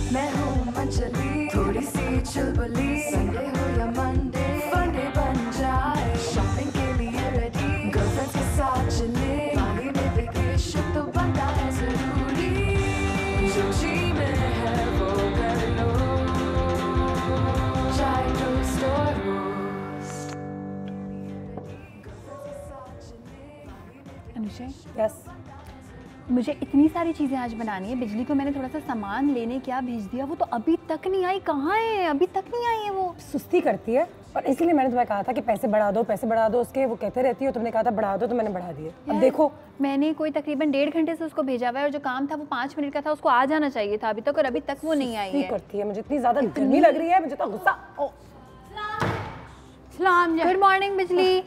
मैं हूँ मंचली, थोड़ी सी चुलबुली, संडे हो या मंडे, फंडे बन जाए, शॉपिंग के लिए रेडी, गर्लफ्रेंड्स के साथ चले, पानी में वेकेशन तो बनता है जरूरी, जो जी में है वो कर लो, चाहे टोस्ट और रोस्ट। अनुषा, यस, मुझे इतनी सारी चीज़ें आज बनानी है। बिजली को मैंने थोड़ा सा सामान लेने क्या भेज दिया, वो तो अभी तक नहीं आई। कहाँ है? अभी तक नहीं आई है वो। सुस्ती करती है और इसलिए मैंने तुम्हें कहा था कि पैसे बढ़ा दो, पैसे बढ़ा दो उसके। वो कहते रहती हो, तुमने कहा था बढ़ा दो तो मैंने बढ़ा दिए। अब देखो, मैंने कोई तकरीबन 1.5 घंटे से उसको भेजा हुआ है और जो काम था वो 5 मिनट का था, उसको आ जाना चाहिए था अभी तक, और अभी तक वो नहीं आई है। करती है, मुझे इतनी ज्यादा गर्मी लग रही है, मुझे तो गुस्सा। गुड मॉर्निंग बिजली।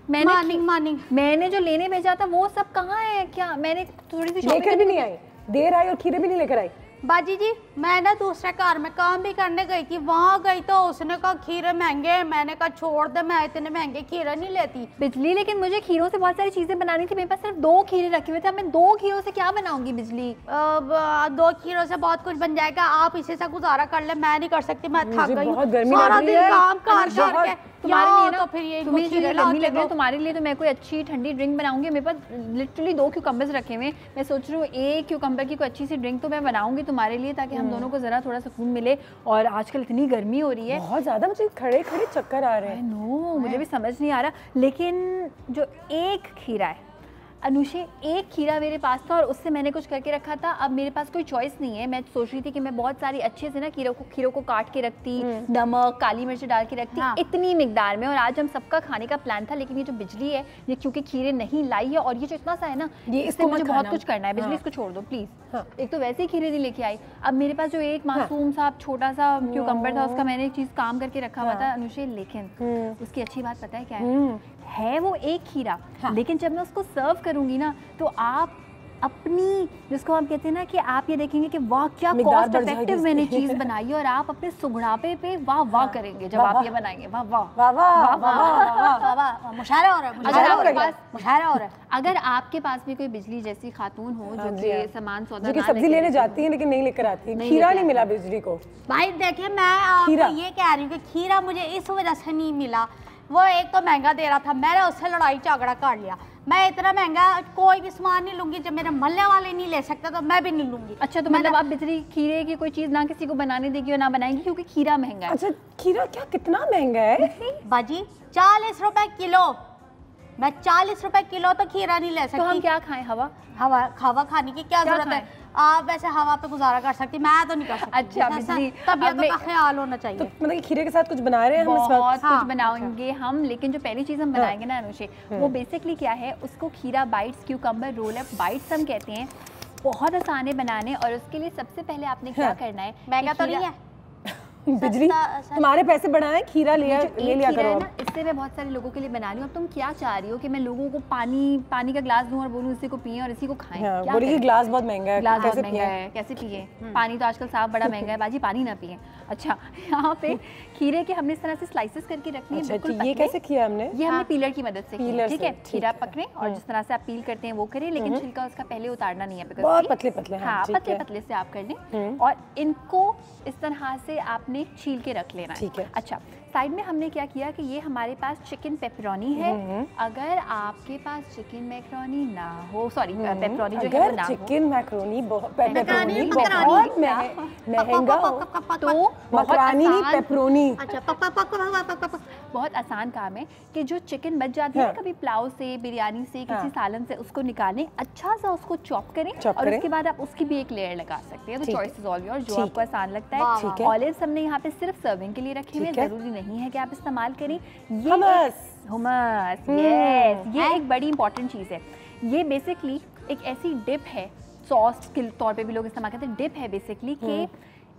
मैंने जो लेने भेजा था वो सब कहाँ है? क्या मैंने थोड़ी सी लेकर भी नहीं आई, देर आई और खीरे भी नहीं लेकर आई। बाजी जी, मैं ना दूसरे कार में काम भी करने गई थी, वहाँ गई तो उसने कहा खीरे महंगे हैं। मैंने कहा छोड़ दे, मैं इतने महंगे खीरे नहीं लेती। बिजली, लेकिन मुझे खीरों से बहुत सारी चीजें बनानी थी। मेरे पास सिर्फ 2 खीरे रखे हुए थे। अब मैं 2 खीरों से क्या बनाऊंगी बिजली? 2 खीरों से बहुत कुछ बन जाएगा, आप इसी से गुजारा कर ले। मैं नहीं कर सकती, मैं थक गई हूँ सारा दिन काम करके। तुम्हारे लिए ना, तो फिर ये तुम्हें गर्मी लग रही है, तुम्हारे लिए तो मैं कोई अच्छी ठंडी ड्रिंक बनाऊंगी। मेरे पास लिटरली 2 क्यूकम्बर्स रखे हुए हैं। मैं सोच रही हूँ 1 क्यूकम्बर की कोई अच्छी सी ड्रिंक तो मैं बनाऊंगी तुम्हारे लिए, ताकि हम दोनों को जरा थोड़ा सुकून मिले। और आजकल इतनी गर्मी हो रही है बहुत ज्यादा, मुझे खड़े खड़े चक्कर आ रहे हैं। नो, मुझे भी समझ नहीं आ रहा। लेकिन जो 1 खीरा है अनुषे, 1 खीरा मेरे पास था और उससे मैंने कुछ करके रखा था। अब मेरे पास कोई चॉइस नहीं है। मैं सोच रही थी कि मैं बहुत सारी अच्छे से ना खीरों को काट के रखती, नमक काली मिर्च डाल के रखती, इतनी मिकदार में। और आज हम सबका खाने का प्लान था, लेकिन ये जो बिजली है, ये क्योंकि खीरे नहीं लाई है और ये जो इतना सा है ना, ये इससे मुझे बहुत कुछ करना है। बिजली, इसको छोड़ दो प्लीज। एक तो वैसे ही खीरे नहीं लेके आई। अब मेरे पास जो एक मासूम सा छोटा सा क्यूकम्बर था, उसका मैंने एक चीज काम करके रखा हुआ था अनुषे। लेकिन उसकी अच्छी बात पता है क्या है वो 1 खीरा। लेकिन जब मैं उसको सर्व करूंगी ना, तो आप अपनी, जिसको हम कहते हैं ना कि आप ये देखेंगे कि वाह क्या कॉस्ट इफेक्टिव मैंने चीज बनाई है, और आप अपने सुगड़ापे पे वाह वाह करेंगे जब आप ये बनाएंगे। वाह वाह वाह वाह वाह वाह, मुशायरा हो रहा है। अगर आपके पास भी कोई बिजली जैसी खातून हो जो कि सामान सौदा जो सब्जी लेने जाती है लेकिन नहीं लेकर आती, खीरा नहीं मिला बिजली को। भाई देखिए, मैं आपको ये कह रही हूँ कि खीरा मुझे इस वजह से नहीं मिला। वो एक तो महंगा दे रहा था, मैंने उससे लड़ाई झगड़ा कर लिया। मैं इतना महंगा कोई भी सामान नहीं लूंगी, जब मेरे मोहल्ले वाले नहीं ले सकते तो मैं भी नहीं लूंगी। अच्छा, तो मतलब आप बिजली खीरे की कोई चीज ना किसी को बनाने देगी और ना बनाएंगी क्योंकि खीरा महंगा है? अच्छा, खीरा क्या कितना महंगा है बाजी? 40 रुपए किलो। मैं 40 रुपए किलो तो खीरा नहीं ले सकती। तो हम क्या खाएं? हवा खाने की क्या जरूरत है? आप वैसे हवा पे गुजारा कर सकती, मैं तो नहीं कर सकती। अच्छा बिजली, तबीयत का ख्याल होना चाहिए। तो मतलब कि खीरे के साथ कुछ बना रहे हैं हम इस वक्त? बहुत कुछ बनाएंगे हम, लेकिन जो पहली चीज हम बनाएंगे ना अनुषे, वो बेसिकली क्या है, उसको खीरा bytes, cucumber roll up bytes हम कहते हैं। बहुत आसान है बनाने, और उसके लिए सबसे पहले आपने क्या करना है, महंगा तो नहीं है बिजली, तुम्हारे पैसे बढ़ाएं, खीरा ले लिया करो। इससे मैं बहुत सारे लोगों के लिए बना रही हूँ। अब तुम क्या चाह रही हो कि मैं लोगों को पानी का ग्लास दूं और बोलूं इसी को पिए और इसी को खाएं? बोलिए ग्लास बहुत महंगा है, ग्लास बहुत महंगा है, कैसे पिए? पानी तो आजकल साफ बड़ा महंगा है बाजी, पानी ना पिए। अच्छा, यहाँ पे खीरे के हमने इस तरह से स्लाइसेस करके रखनी है। बिल्कुल ये कैसे किया हमने? ये हमने पीलर की मदद से किया, ठीक है? खीरा पकड़े और जिस तरह से आप पील करते हैं वो करें, लेकिन छिलका उसका पहले उतारना नहीं है, बहुत पतले पतले। हाँ, पतले पतले से आप कर लें और इनको इस तरह से आपने छील के रख लेना है। ठीक है। अच्छा, साइड में हमने क्या किया कि ये हमारे पास चिकन पेपरोनी है। अगर आपके पास चिकन मैक्रोनी ना हो, सॉरी पेपरोनी जो है ना हो, चिकन मैक्रोनी बहुत महंगा हो तो मकरानी नहीं पेपरोनी। अच्छा, बहुत आसान काम है कि जो चिकन बच जाती है कभी पुलाव से, बिरयानी से, किसी सालन से, उसको निकालें, अच्छा सा उसको चॉप करें और उसके बाद आप उसकी भी एक लेयर लगा सकते हैं। तो चॉइस इज ऑल योर, जो आपको आसान लगता है। ऑलिव्स हमने यहाँ पे सिर्फ सर्विंग के लिए रखे हुए, जरूरी नहीं है कि आप इस्तेमाल करें। ये hummus, यस, ये एक बड़ी इंपॉर्टेंट चीज़ है। ये बेसिकली एक ऐसी डिप है, सॉस के तौर पे भी लोग इस्तेमाल करते हैं। डिप है बेसिकली कि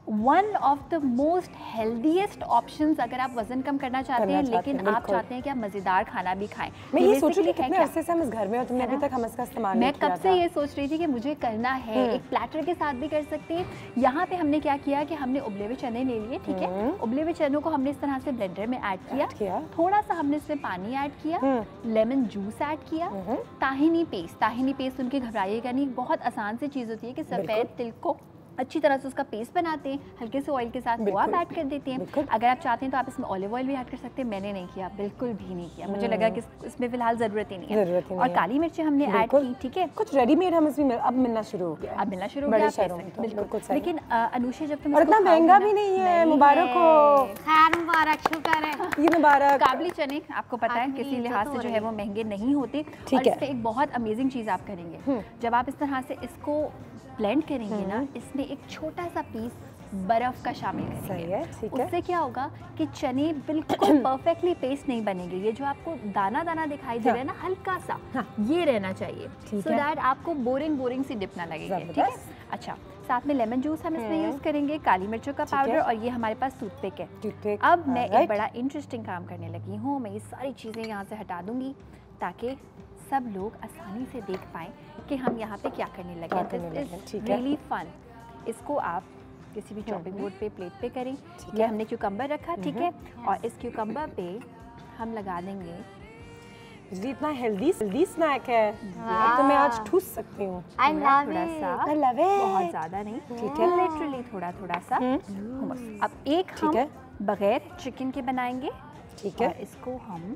one of the most healthiest options अगर आप वजन कम करना चाहते हैं, लेकिन आप चाहते हैं कि आप मज़ेदार खाना भी खाएं। मैं ये सोच रही थी कितने अरसे से हम इस घर में, और तुमने अभी तक हमस का इस्तेमाल नहीं किया। मैं कब से ये सोच रही थी कि मुझे करना है। एक प्लेटर के साथ भी कर सकते हैं। यहाँ पे हमने क्या किया कि हमने उबले हुए चने ले लिए, ठीक है? उबले हुए चनों को हमने इस तरह से ब्लेंडर में ऐड किया, थोड़ा सा हमने इसमें पानी ऐड किया, लेमन जूस ऐड किया, ताहिनी पेस्ट उनके घबराइएगा नहीं, बहुत आसान सी चीज़ होती है कि सफ़ेद तिल को अच्छी तरह से उसका पेस्ट बनाते हैं हल्के से ऑयल के साथ, वो आप ऐड कर देते हैं। अगर आप चाहते हैं तो आप इसमें ऑलिव ऑयल भी ऐड कर सकते हैं, मैंने नहीं किया, बिल्कुल भी नहीं किया, मुझे लगा कि इसमें फिलहाल ज़रूरत ही नहीं है। और काली मिर्ची हमने ऐड की, ठीक है। कुछ रेडीमेड हम इसमें अब मिलना शुरू हो गया, अब मिलना शुरू हो गया, बिल्कुल। लेकिन अनुषा जब तुम और इतना महंगा भी नहीं है, मुबारक हो, खैर मुबारक, शुक्र है, ये मुबारक। काबुली चने आपको पता है किसी लिहाज से जो है वो महंगे नहीं होते। और इसमें एक बहुत अमेजिंग चीज़ आप करेंगे, जब आप इस तरह से इसको ब्लेंड करेंगे ना, इसमें एक छोटा सा पीस बर्फ का शामिल करेंगे। उससे क्या होगा कि चने बिल्कुल परफेक्टली पेस्ट नहीं बनेंगे, ये जो आपको दाना दाना दिखाई दे रहा है ना, हल्का सा ये रहना चाहिए, सो दैट आपको बोरिंग सी डिप ना लगेगी, ठीक है। अच्छा, साथ में लेमन जूस हम इसमें यूज करेंगे, काली मिर्चों का पाउडर, और ये हमारे पास टूथपिक है। अब मैं एक बड़ा इंटरेस्टिंग काम करने लगी हूँ, मैं ये सारी चीज़ें यहाँ से हटा दूंगी ताकि सब लोग आसानी से देख पाएं कि हम यहाँ पे क्या करने लगे। This is really fun. इसको आप किसी भी चॉपिंग बोर्ड पे, प्लेट पे करें। ये हमने क्यूकम्बर रखा, ठीक है, और इस क्यूकम्बर पे हम लगा देंगे, जी इतना हेल्दी स्नैक है, तो मैं आज ठूस सकती हूँ। थोड़ा सा, बहुत ज़्यादा नहीं, ठीक है, लिटरली थोड़ा सा। अब एक हम बगैर चिकन के बनाएंगे, ठीक है, इसको हम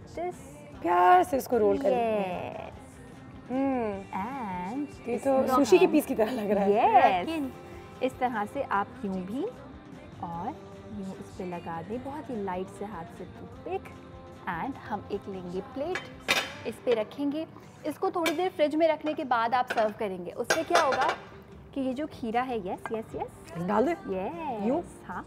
प्यार से इसको रोल करेंगे। एंड ये तो सुशी की पीस की तरह लग रहा है। यस, इस तरह से आप यूं भी और यूं इस पे लगा दें बहुत ही लाइट से हाथ से टूथपिक। एंड हम एक लेंगे प्लेट, इस पे रखेंगे, इसको थोड़ी देर फ्रिज में रखने के बाद आप सर्व करेंगे। उससे क्या होगा कि ये जो खीरा है, यस डाल दे, यस, हाँ,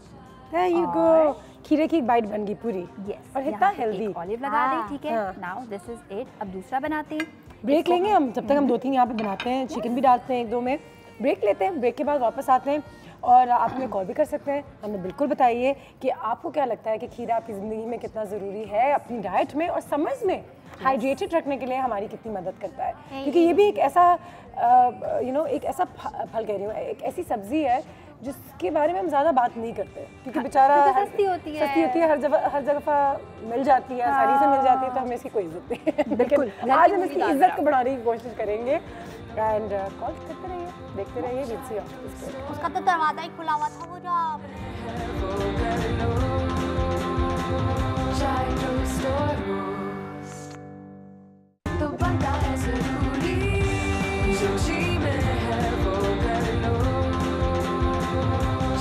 there you go, खीरे की बाइट बन गई पूरी। यस, और इतना हेल्दी। ऑलिव लगा दें, ठीक है। Now this is it. अब दूसरा बनाते हैं, ब्रेक लेंगे हम, जब तक हम 2-3 यहाँ पे बनाते हैं, चिकन भी डालते हैं 1-2 में, ब्रेक लेते हैं, ब्रेक के बाद वापस आते हैं। और आप हमें कॉल भी कर सकते हैं, हमें बिल्कुल बताइए कि आपको क्या लगता है कि खीरा आपकी ज़िंदगी में कितना ज़रूरी है, अपनी डाइट में और समर्स में हाइड्रेटेड रखने के लिए हमारी कितनी मदद करता है। क्योंकि ये भी एक ऐसा एक ऐसा फल कह रही हूँ, एक ऐसी सब्जी है जिसके बारे में हम ज़्यादा बात नहीं करते, क्योंकि बेचारा सस्ती होती है, हर जगह मिल जाती है, आसानी से मिल जाती है, तो हमें इसकी कोई इज्जत नहीं है। बिल्कुल, आज हम इसकी इज्जत को बढ़ाने की कोशिश करेंगे। एंड कॉल करते रहिए, देखते रहिए, विल सी यू। उसका तो दरवाजा ही खुला हुआ था, वो जो आपने तो बनता है ज़रूरी, जो जी में है वो कर लो,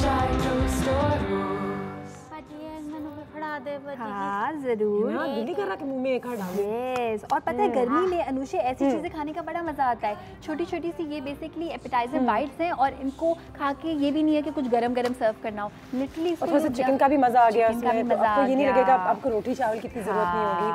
चाय टोस्ट और हाँ जरूर, दिल्ली कर रहा कि मुंह में एक हाथ डाल। यस, और पता है गर्मी में अनुषे ऐसी चीजें खाने का बड़ा मजा आता है। छोटी छोटी सी ये बेसिकली एपेटाइजर बाइट्स हैं, और इनको खा के ये भी नहीं है कि कुछ गरम गरम सर्व करना हो, लिटरली। और थोड़ा सा चिकन का भी मजा आ गया उसमें, तो आपको ये नहीं लगेगा आपको रोटी चावल की इतनी जरूरत नहीं होगी।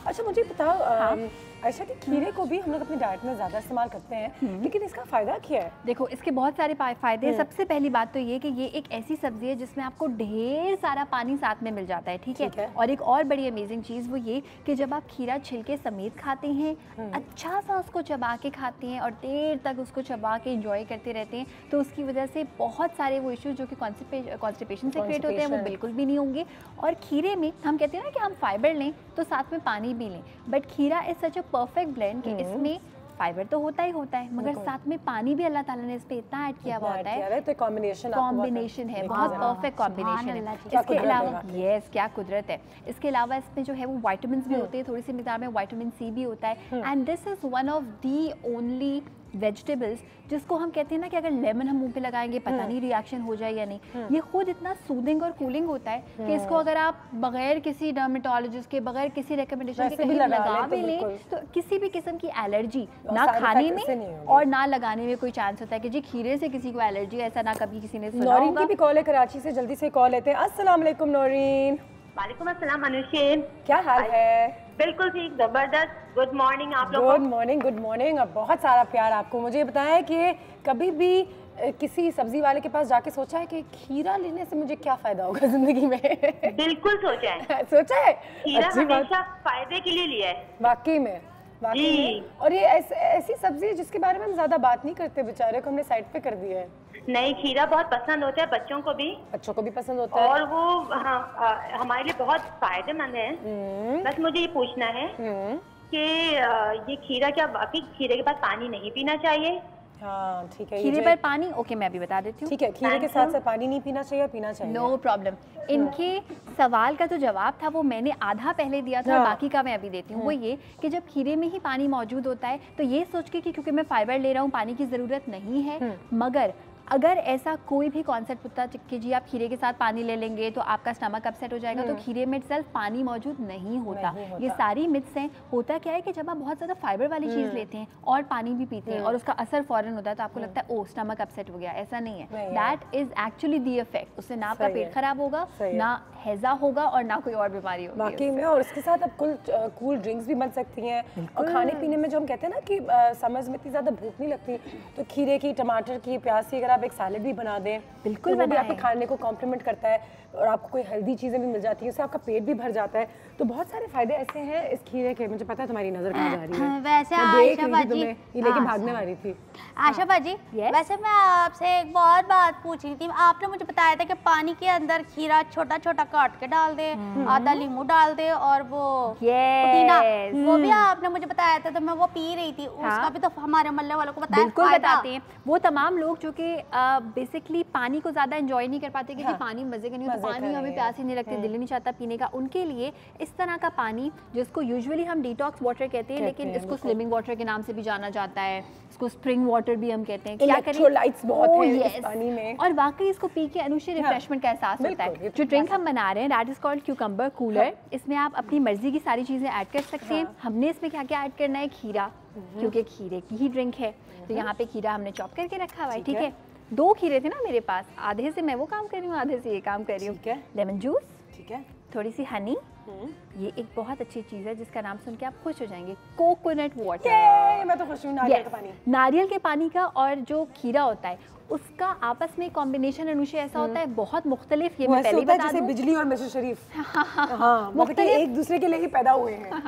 अच्छा मुझे बताओ आयशा, कि खीरे को भी हम लोग अपनी डाइट में ज़्यादा इस्तेमाल करते हैं, लेकिन इसका फ़ायदा क्या है? देखो, इसके बहुत सारे फ़ायदे हैं। सबसे पहली बात तो ये कि ये एक ऐसी सब्ज़ी है जिसमें आपको ढेर सारा पानी साथ में मिल जाता है, ठीक है। और एक और बड़ी अमेजिंग चीज़ वो ये कि जब आप खीरा छिलके समेत खाते हैं, अच्छा सा उसको चबा के खाते हैं और देर तक उसको चबा के इंजॉय करते रहते हैं, तो उसकी वजह से बहुत सारे वो इश्यूज जो कि कॉन्स्टिपेशन से क्रिएट होते हैं वो बिल्कुल भी नहीं होंगे। और खीरे में हम कहते हैं ना कि हम फाइबर लें तो साथ में पानी भी लें, बट खीरा is such a perfect blend कि इसमें फाइबर तो होता ही होता है, मगर साथ में पानी भी अल्लाह ताला ने इस पे इतना ऐड किया हुआ होता है, तो कॉम्बिनेशन है, बहुत परफेक्ट कॉम्बिनेशन है। इसके अलावा क्या कुदरत है, इसके अलावा इसमें जो है वो विटामिन भी होते हैं, थोड़ी सी मिक़दार में विटामिन सी भी होता है। And this is one of the only vegetables जिसको हम कहते हैं ना कि अगर लेमन हम मुंह पे लगाएंगे पता नहीं रिएक्शन हो जाए या नहीं, ये खुद इतना सूदिंग और कूलिंग होता है कि इसको अगर आप बगैर किसी डर्मेटोलॉजिस्ट के, बगैर किसी रिकमेंडेशन के कहीं लगा भी लें तो किसी भी किस्म की एलर्जी ना खाने में और ना लगाने में कोई चांस होता है कि जी खीरे से किसी को एलर्जी, ऐसा ना कभी किसी ने सुना होगा। नौरीन की भी कॉल है कराची से, जल्दी से कॉल लेते हैं। अस्सलाम वालेकुम नौरीन। वालेकुम अस्सलाम अनुषेन, क्या हाल है? बिल्कुल ठीक, जबरदस्त। गुड मॉर्निंग आप लोग। गुड मॉर्निंग और बहुत सारा प्यार आपको। मुझे बताया कि कभी भी किसी सब्जी वाले के पास जाके सोचा है कि खीरा लेने से मुझे क्या फायदा होगा जिंदगी में? बिल्कुल सोचा है। सोचा है? खीरा हमेशा फायदे के लिए लिया है। वाकई में। और ये ऐसी सब्जी है जिसके बारे में हम ज्यादा बात नहीं करते, बेचारे को हमने साइड पे कर दिया है। नहीं, खीरा बहुत पसंद होता है बच्चों को भी पसंद होता है, और वो हमारे लिए बहुत फायदेमंद है। बस मुझे ये पूछना है कि ये खीरा क्या वाकई खीरे के पास पानी नहीं पीना चाहिए? हाँ ठीक है। खीरे पर पानी, ओके मैं अभी बता देती हूँ। ठीक है, खीरे के साथ साथ पानी नहीं पीना चाहिए, पीना चाहिए। No problem. इनके सवाल का जो जवाब था वो मैंने आधा पहले दिया था और बाकी का मैं अभी देती हूँ। वो ये कि जब खीरे में ही पानी मौजूद होता है तो ये सोच के कि क्योंकि मैं फाइबर ले रहा हूँ पानी की ज़रूरत नहीं है, मगर अगर ऐसा कोई भी कॉन्सेप्ट होता कि जी आप खीरे के साथ पानी ले लेंगे तो आपका स्टमक अपसेट हो जाएगा, तो खीरे में सेल्फ पानी मौजूद नहीं होता। ये सारी मिथ्स हैं। होता क्या है कि जब आप बहुत ज़्यादा फाइबर वाली चीज़ लेते हैं और पानी भी पीते हैं और उसका असर फौरन होता है तो आपको लगता है ओ स्टमक अपसेट हो गया। ऐसा नहीं है, that is actually the effect. उससे ना आपका पेट खराब होगा, ना हैजा होगा और ना कोई और बीमारी होगी वाकई में। और उसके साथ आप कूल ड्रिंक्स भी बन सकती हैं। और खाने पीने में जो हम कहते हैं ना कि समझ में इतनी ज़्यादा भूख नहीं लगती, तो खीरे की, टमाटर की, प्याज की अगर आप एक सैलेड भी बना दें, बिल्कुल तो वो भी आपके खाने को कॉम्प्लीमेंट करता है और आपको कोई हेल्दी चीज़ें भी मिल जाती हैं, उससे आपका पेट भी भर जाता है। तो बहुत सारे फायदे ऐसे हैं इस खीरे के। मुझे पता है तुम्हारी नज़र कहाँ जा रही है। वैसे मैं देख आशा रही थी बाजी, तुम्हें, ये लेके भागने वाली थी। आशा बाजी, वैसे मैं आपसे एक बहुत बात पूछ रही थी। आपने मुझे बताया था कि पानी के अंदर खीरा छोटा छोटा काट के डाल दे, आधा नींबू डाल दे और वो पुदीना, वो भी आपने मुझे बताया था, तो मैं वो पी रही थी। उसका भी तो हमारे मोहल्ले वालों को बताया। बिल्कुल बताते हैं। वो तमाम लोग जो कि बेसिकली पानी को ज़्यादा एंजॉय नहीं कर पाते कि पानी मजे का नहीं होता, पानी हमें प्यास ही नहीं लगती, दिल नहीं चाहता पीने का, उनके लिए इस तरह का पानी जिसको यूजुअली हम डिटॉक्स वाटर कहते हैं, लेकिन इसको स्लिमिंग वाटर के नाम से भी जाना जाता है, इसको स्प्रिंग वाटर भी हम कहते हैं। क्या करें, इलेक्ट्रोलाइट्स बहुत हैं इस पानी में, और वाकई इसको पी के अनुष्य रिफ्रेशमेंट का एहसास होता है। जो ड्रिंक हम बना रहे हैं that is called cucumber cooler. इसमें आप अपनी मर्जी की सारी चीज़ें ऐड कर सकते हैं। हमने इसमें क्या क्या ऐड करना है, खीरा, क्योंकि खीरे की ही ड्रिंक है तो यहाँ पे खीरा हमने चॉप करके रखा हुआ है। ठीक है, 2 खीरे थे ना मेरे पास, आधे से मैं वो काम कर रही हूँ, आधे से ये काम कर रही हूँ। लेमन जूस, ठीक है, थोड़ी सी हनी, ये एक बहुत अच्छी चीज़ है जिसका नाम सुन के आप खुश हो जाएंगे, कोकोनट वाटर। मैं तो खुश हूँ। नारियल का पानी, नारियल के पानी का और जो खीरा होता है उसका आपस में कॉम्बिनेशन अनुष्य ऐसा होता है बहुत मुख्तलिफ। ये मैं पहले ही बता दूं, बिजली और मिस्टर शरीफ मुख्तलिफ एक दूसरे के लिए ही पैदा हुए हैं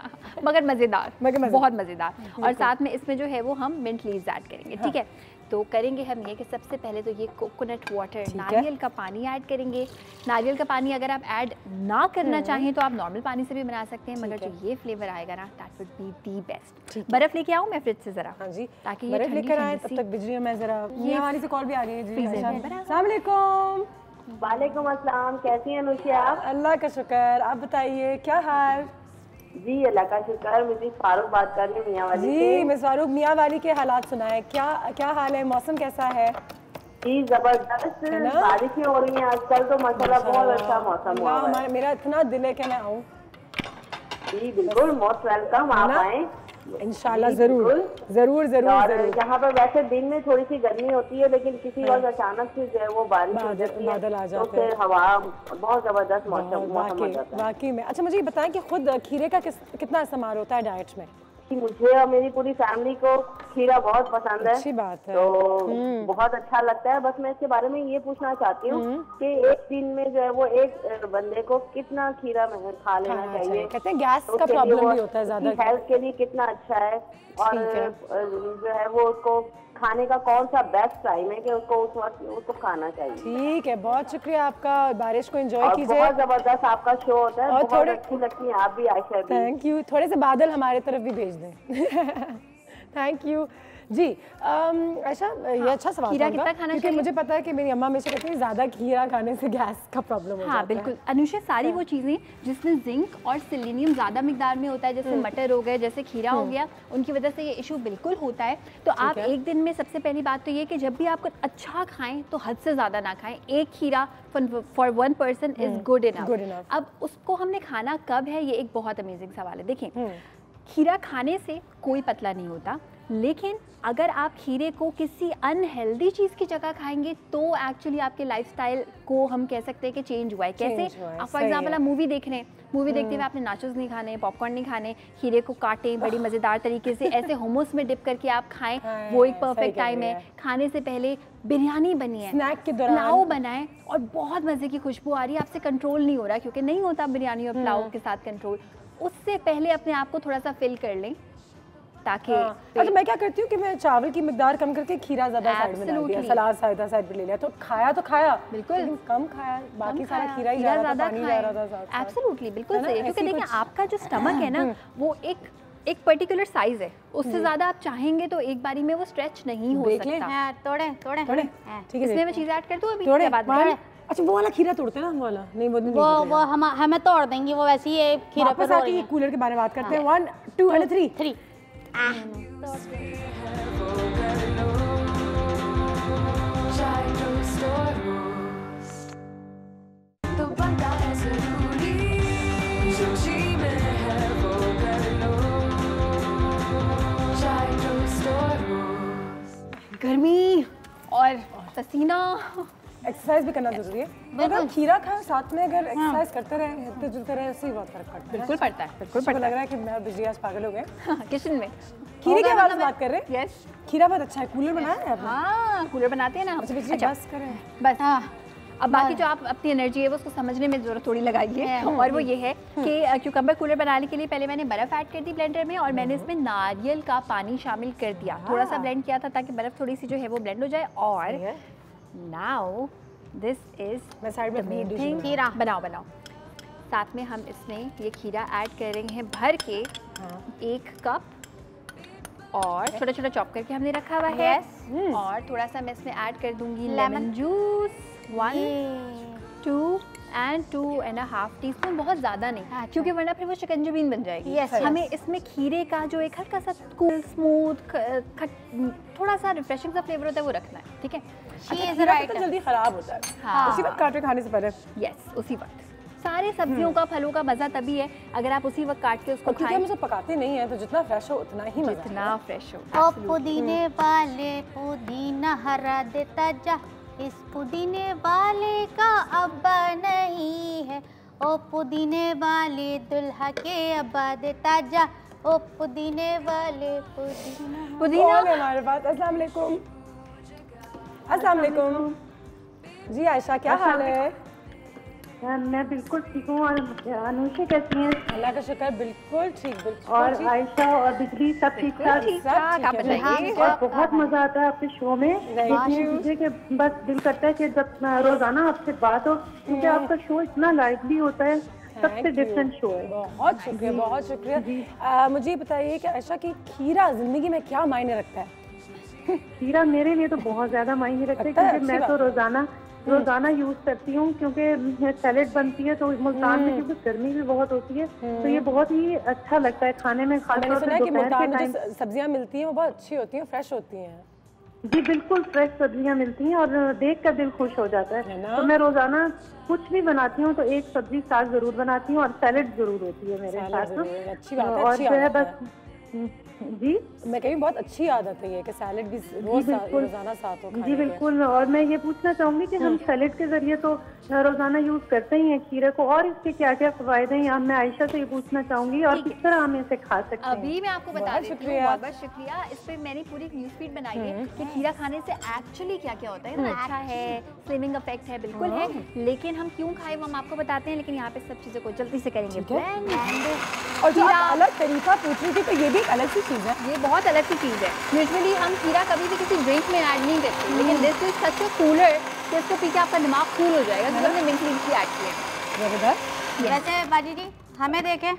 मगर मज़ेदार, बहुत मज़ेदार। और साथ में इसमें जो है वो हम मिंट लीव्स ऐड करेंगे। ठीक है, तो करेंगे हम ये कि सबसे पहले तो ये कोकोनट वाटर, नारियल का पानी ऐड करेंगे। नारियल का पानी अगर आप ऐड ना करना चाहें तो आप नॉर्मल पानी से भी बना सकते हैं, मगर जो ये फ्लेवर आएगा ना that would be the best. बर्फ़ लेके आऊँ मैं फ्रिज से ज़रा? हाँ जी, ताकि ये बर्फ़ लेकर आए, तब तक बिजली में ज़रा ये हमारी से कॉल भी आ रही है जी। अस्सलाम वालेकुम। वालेकुम अस्सलाम, कैसी हैं अनुषा आप? अल्लाह का शुक्र, आप बताइए क्या हाल? जी अल्लाह का शुक्र। मिसेस फारूक बात कर रही हूँ मियाँ वाली से। जी मिस फारूक, मियाँ वाली के हालात सुनाए, क्या हाल है, मौसम कैसा है? जी जबरदस्त, बारिशें हो रही हैं आजकल तो माशाल्लाह बहुत अच्छा मौसम हुआ है। मेरा इतना दिल है कि मैं आऊँ। जी बिल्कुल, मोस्ट वेलकम, आप आएँ इंशाल्लाह। जरूर जरूर जरूर। और यहाँ पर वैसे दिन में थोड़ी सी गर्मी होती है, लेकिन किसी वक्त अचानक से जो है वो बारिश हो जाती है, बादल आ तो जाते फिर हवा बहुत जबरदस्त मौसम हो जाता है। वाकई में। अच्छा मुझे ये बताएं कि खुद खीरे का कितना इस्तेमाल होता है डाइट में? मुझे और मेरी पूरी फैमिली को खीरा बहुत पसंद है। अच्छी बात है, तो बहुत अच्छा लगता है। बस मैं इसके बारे में ये पूछना चाहती हूँ कि एक दिन में जो है वो एक बंदे को कितना खीरा खा लेना चाहिए? कहते हैं गैस का प्रॉब्लम भी होता है ज्यादा, हेल्थ के लिए कितना अच्छा है, और जो है वो उसको खाने का कौन सा बेस्ट टाइम है कि उसको उस वक्त उसको खाना चाहिए? ठीक है, बहुत शुक्रिया आपका, बारिश को एंजॉय कीजिए। बहुत जबरदस्त आपका शो होता है, बहुत अच्छी लगती है आप भी आयशा। थैंक यू, थोड़े से बादल हमारे तरफ भी भेज दें। थैंक यू जी। अच्छा ये अच्छा सवाल खीरा कितना खाना चाहिए? मुझे पता है कि मेरी अम्मा हमेशा कहती है ज़्यादा खीरा खाने से गैस का प्रॉब्लम हो जाता है। हाँ बिल्कुल अनुषा, सारी वो चीज़ें जिसमें जिंक और सेलेनियम ज़्यादा मिकदार में होता है, जैसे मटर हो गए, जैसे खीरा हो गया, उनकी वजह से ये इशू बिल्कुल होता है। तो आप एक दिन में सबसे पहली बात तो ये कि जब भी आप कुछ अच्छा खाएं तो हद से ज़्यादा ना खाएं। एक खीरा for 1 person is good enough. अब उसको हमने खाना कब है, ये एक बहुत अमेजिंग सवाल है। देखें, खीरा खाने से कोई पतला नहीं होता, लेकिन अगर आप खीरे को किसी अनहेल्दी चीज़ की जगह खाएंगे तो एक्चुअली आपके लाइफस्टाइल को हम कह सकते हैं कि चेंज हुआ है। कैसे? आप फॉर एग्जांपल आप मूवी देख रहे हैं, मूवी देखते हुए आपने नाचोस नहीं खाने, पॉपकॉर्न नहीं खाने, खीरे को काटें बड़ी मज़ेदार तरीके से, ऐसे मोमोस में डिप करके आप खाएं, वो एक परफेक्ट टाइम है। खाने से पहले बिरयानी बनी है, स्नैक के दौरान पुलाव बनाएं और बहुत मज़े की खुशबू आ रही है, आपसे कंट्रोल नहीं हो रहा, क्योंकि नहीं होता बिरयानी और पुलाव के साथ कंट्रोल। उससे पहले अपने आप को थोड़ा सा फिल कर लें ताकि अच्छा मैं क्या करती हूँ कि मैं चावल की मिकदार कम करके खीरा ज़्यादा साइड में डाल दिया, सलाद साइड पे ले लिया, तो खाया तो खाया बिल्कुल, कम खाया, बाकी सारा खीरा ही जा रहा था, पानी जा रहा था। एब्सोल्युटली बिल्कुल सही है, क्योंकि देखिए आपका जो स्टमक है ना वो एक एक पर्टिकुलर साइज है, उससे ज्यादा आप चाहेंगे तो एक बारी में वो स्ट्रेच नहीं हो सकता। हाँ, तोड़े ठीक है इसमें मैं चीज़ ऐड कर दूँ अभी तोड़े बाद में? अच्छा वो वाला खीरा तोड़ते हैं ना, वो वाला नहीं वो नहीं वो हमें तोड़ देंगी, वो वैसे ही खीरा पे वापस आके ये कूलर के बारे में बात करते हैं। 1 2 and 3 3 चाय टोस्ट और रोस्ट तो बनता है जरूरी, जो जी में है वो कर लो। चाय टोस्ट और रोस्ट। गर्मी और पसीना। एक्सरसाइज भी करना जरूरी है। अगर खीरा खाएं साथ में, अगर एक्सरसाइज करते रहे, हिलते जुलते रहे, उससे ही बहुत फर्क पड़ता है। बिल्कुल पड़ता है, बिल्कुल मुझे पड़ता लग रहा है कि मैं बिजली आज पागल हो गए। है। किचन में खीरे के बारे में बात कर रहे हैं। यस, खीरा बहुत अच्छा है। कूलर बनाया है आपने? हाँ कूलर बनाते हैं ना हम। अच्छा बिजली बस करें। बस अब बाकी जो आप अपनी एनर्जी है वो उसको समझने में जरूरत थोड़ी लगाइए, और वो ये है कि क्यूकम्बर कूलर बनाने के लिए पहले मैंने बर्फ़ ऐड कर दी ब्लेंडर में, और मैंने इसमें नारियल का पानी शामिल कर दिया, थोड़ा सा ब्लेंड किया था ताकि बर्फ़ थोड़ी सी जो है वो ब्लेंड हो जाए। और नाउ दिस इज मैं साइड में अपनी डिश में खीरा बनाओ साथ में हम इसमें ये खीरा ऐड कर रहे हैं भर के 1 कप, और छोटा छोटा चॉप करके हमने रखा हुआ है। और थोड़ा सा मैं इसमें ऐड कर दूंगी लेमन जूस 1 2 and 2.5 टीस्पून, बहुत ज़्यादा नहीं क्योंकि वरना फिर वो शिकंजबीन बन जाएगी। हमें इसमें खीरे का जो एक हल्का सा कूल स्मूथ थोड़ा सा रिफ्रेशिंग सा फ्लेवर होता है वो रखना है, ठीक है। खीरा तो जल्दी खराब होता है। हाँ। उसी वक्त काट के खाने से पहले। यस, उसी वक्त। सारे सब्जियों का फलों का मज़ा तभी है अगर आप उसी वक्त काट के उसको क्योंकि हम उसे पकाते नहीं है, तो जितना फ्रेश हो उतना ही मजा जितना फ्रेश हो। ओ पुदीने वाले पुदीना हरा देता जा, इस पुदीने वाले का अब्बा नहीं है, ओ पुदीने वाले दुल्हा के अब्बा देता जा, ओ पुदीने वाले पुदीना। कौन है हमारे पास? अस्सलाम वालेकुम। अस्सलाम वालेकुम जी। आयशा क्या हाल है? मैं बिल्कुल ठीक हूँ। और अनुषा कैसी हैं? अल्लाह का शुक्र, बिल्कुल ठीक, बिल्कुल और ठीक। आयशा और बिजली सब ठीक ठाक? आप बताइए। और बहुत मजा आता है आपके शो में, इतनी चीजें कि बस दिल करता है कि जब रोजाना आपसे बात हो, क्योंकि आपका शो इतना लाइवली होता है, सबसे डिफरेंट शो है। बहुत शुक्रिया, बहुत शुक्रिया। मुझे बताइए कि आयशा की खीरा जिंदगी में क्या मायने रखता है? खीरा मेरे लिए तो बहुत ज्यादा मायने रखते हैं, क्योंकि मैं तो रोजाना यूज करती हूँ, क्योंकि सैलेड बनती है तो मुल्तान में क्योंकि गर्मी भी बहुत होती है, तो ये बहुत ही अच्छा लगता है खाने में, खासतौर मैंने सुना पर है कि दोपहर के मुल्तान में टाइम। जो सब्जियां मिलती हैं वो बहुत अच्छी होती हैं, फ्रेश होती हैं। जी बिल्कुल, फ्रेश सब्जियां मिलती हैं और देख कर दिल खुश हो जाता है। तो मैं रोजाना कुछ भी बनाती हूँ तो एक सब्जी साग जरूर बनाती हूँ, और सैलेड जरूर होती है मेरे साथ। अच्छी बात है, और अच्छी जो है आदत बस जी मैं कहीं बहुत अच्छी आदत है ये कि सैलेड भी रोजाना साथ हो। जी बिल्कुल। और मैं ये पूछना चाहूंगी कि हम सैलेड के जरिए तो रोजाना यूज करते ही हैं खीरे को, और इसके क्या क्या फायदे हैं, मैं आयशा से ये पूछना चाहूंगी, और किस तरह हम इसे खा सकते हैं? अभी मैं आपको बता देती हूँ। बहुत बहुत शुक्रिया। इस पे मैंने पूरी न्यूज़ फीड बनाई है कि खीरा खाने से एक्चुअली क्या क्या होता है। अच्छा है, स्लिमिंग इफेक्ट है, बिल्कुल है, लेकिन हम क्यों खाए वो हम आपको बताते हैं। लेकिन यहाँ पे सब चीज़ों को जल्दी से करेंगे blend। और जो आप अलग तरीका पूछ रही थी, तो ये भी एक अलग सी चीज़ है। ये बहुत अलग सी चीज़ है। यूजुअली हम खीरा कभी भी किसी ड्रिंक में ऐड नहीं करते, लेकिन this is such a cooler कि इसको पी के आपका दिमाग कूल हो जाएगा, तो हमने मिंट लीची ऐड किया है। जबरदस्त। वैसे बाजी जी हमें देखें,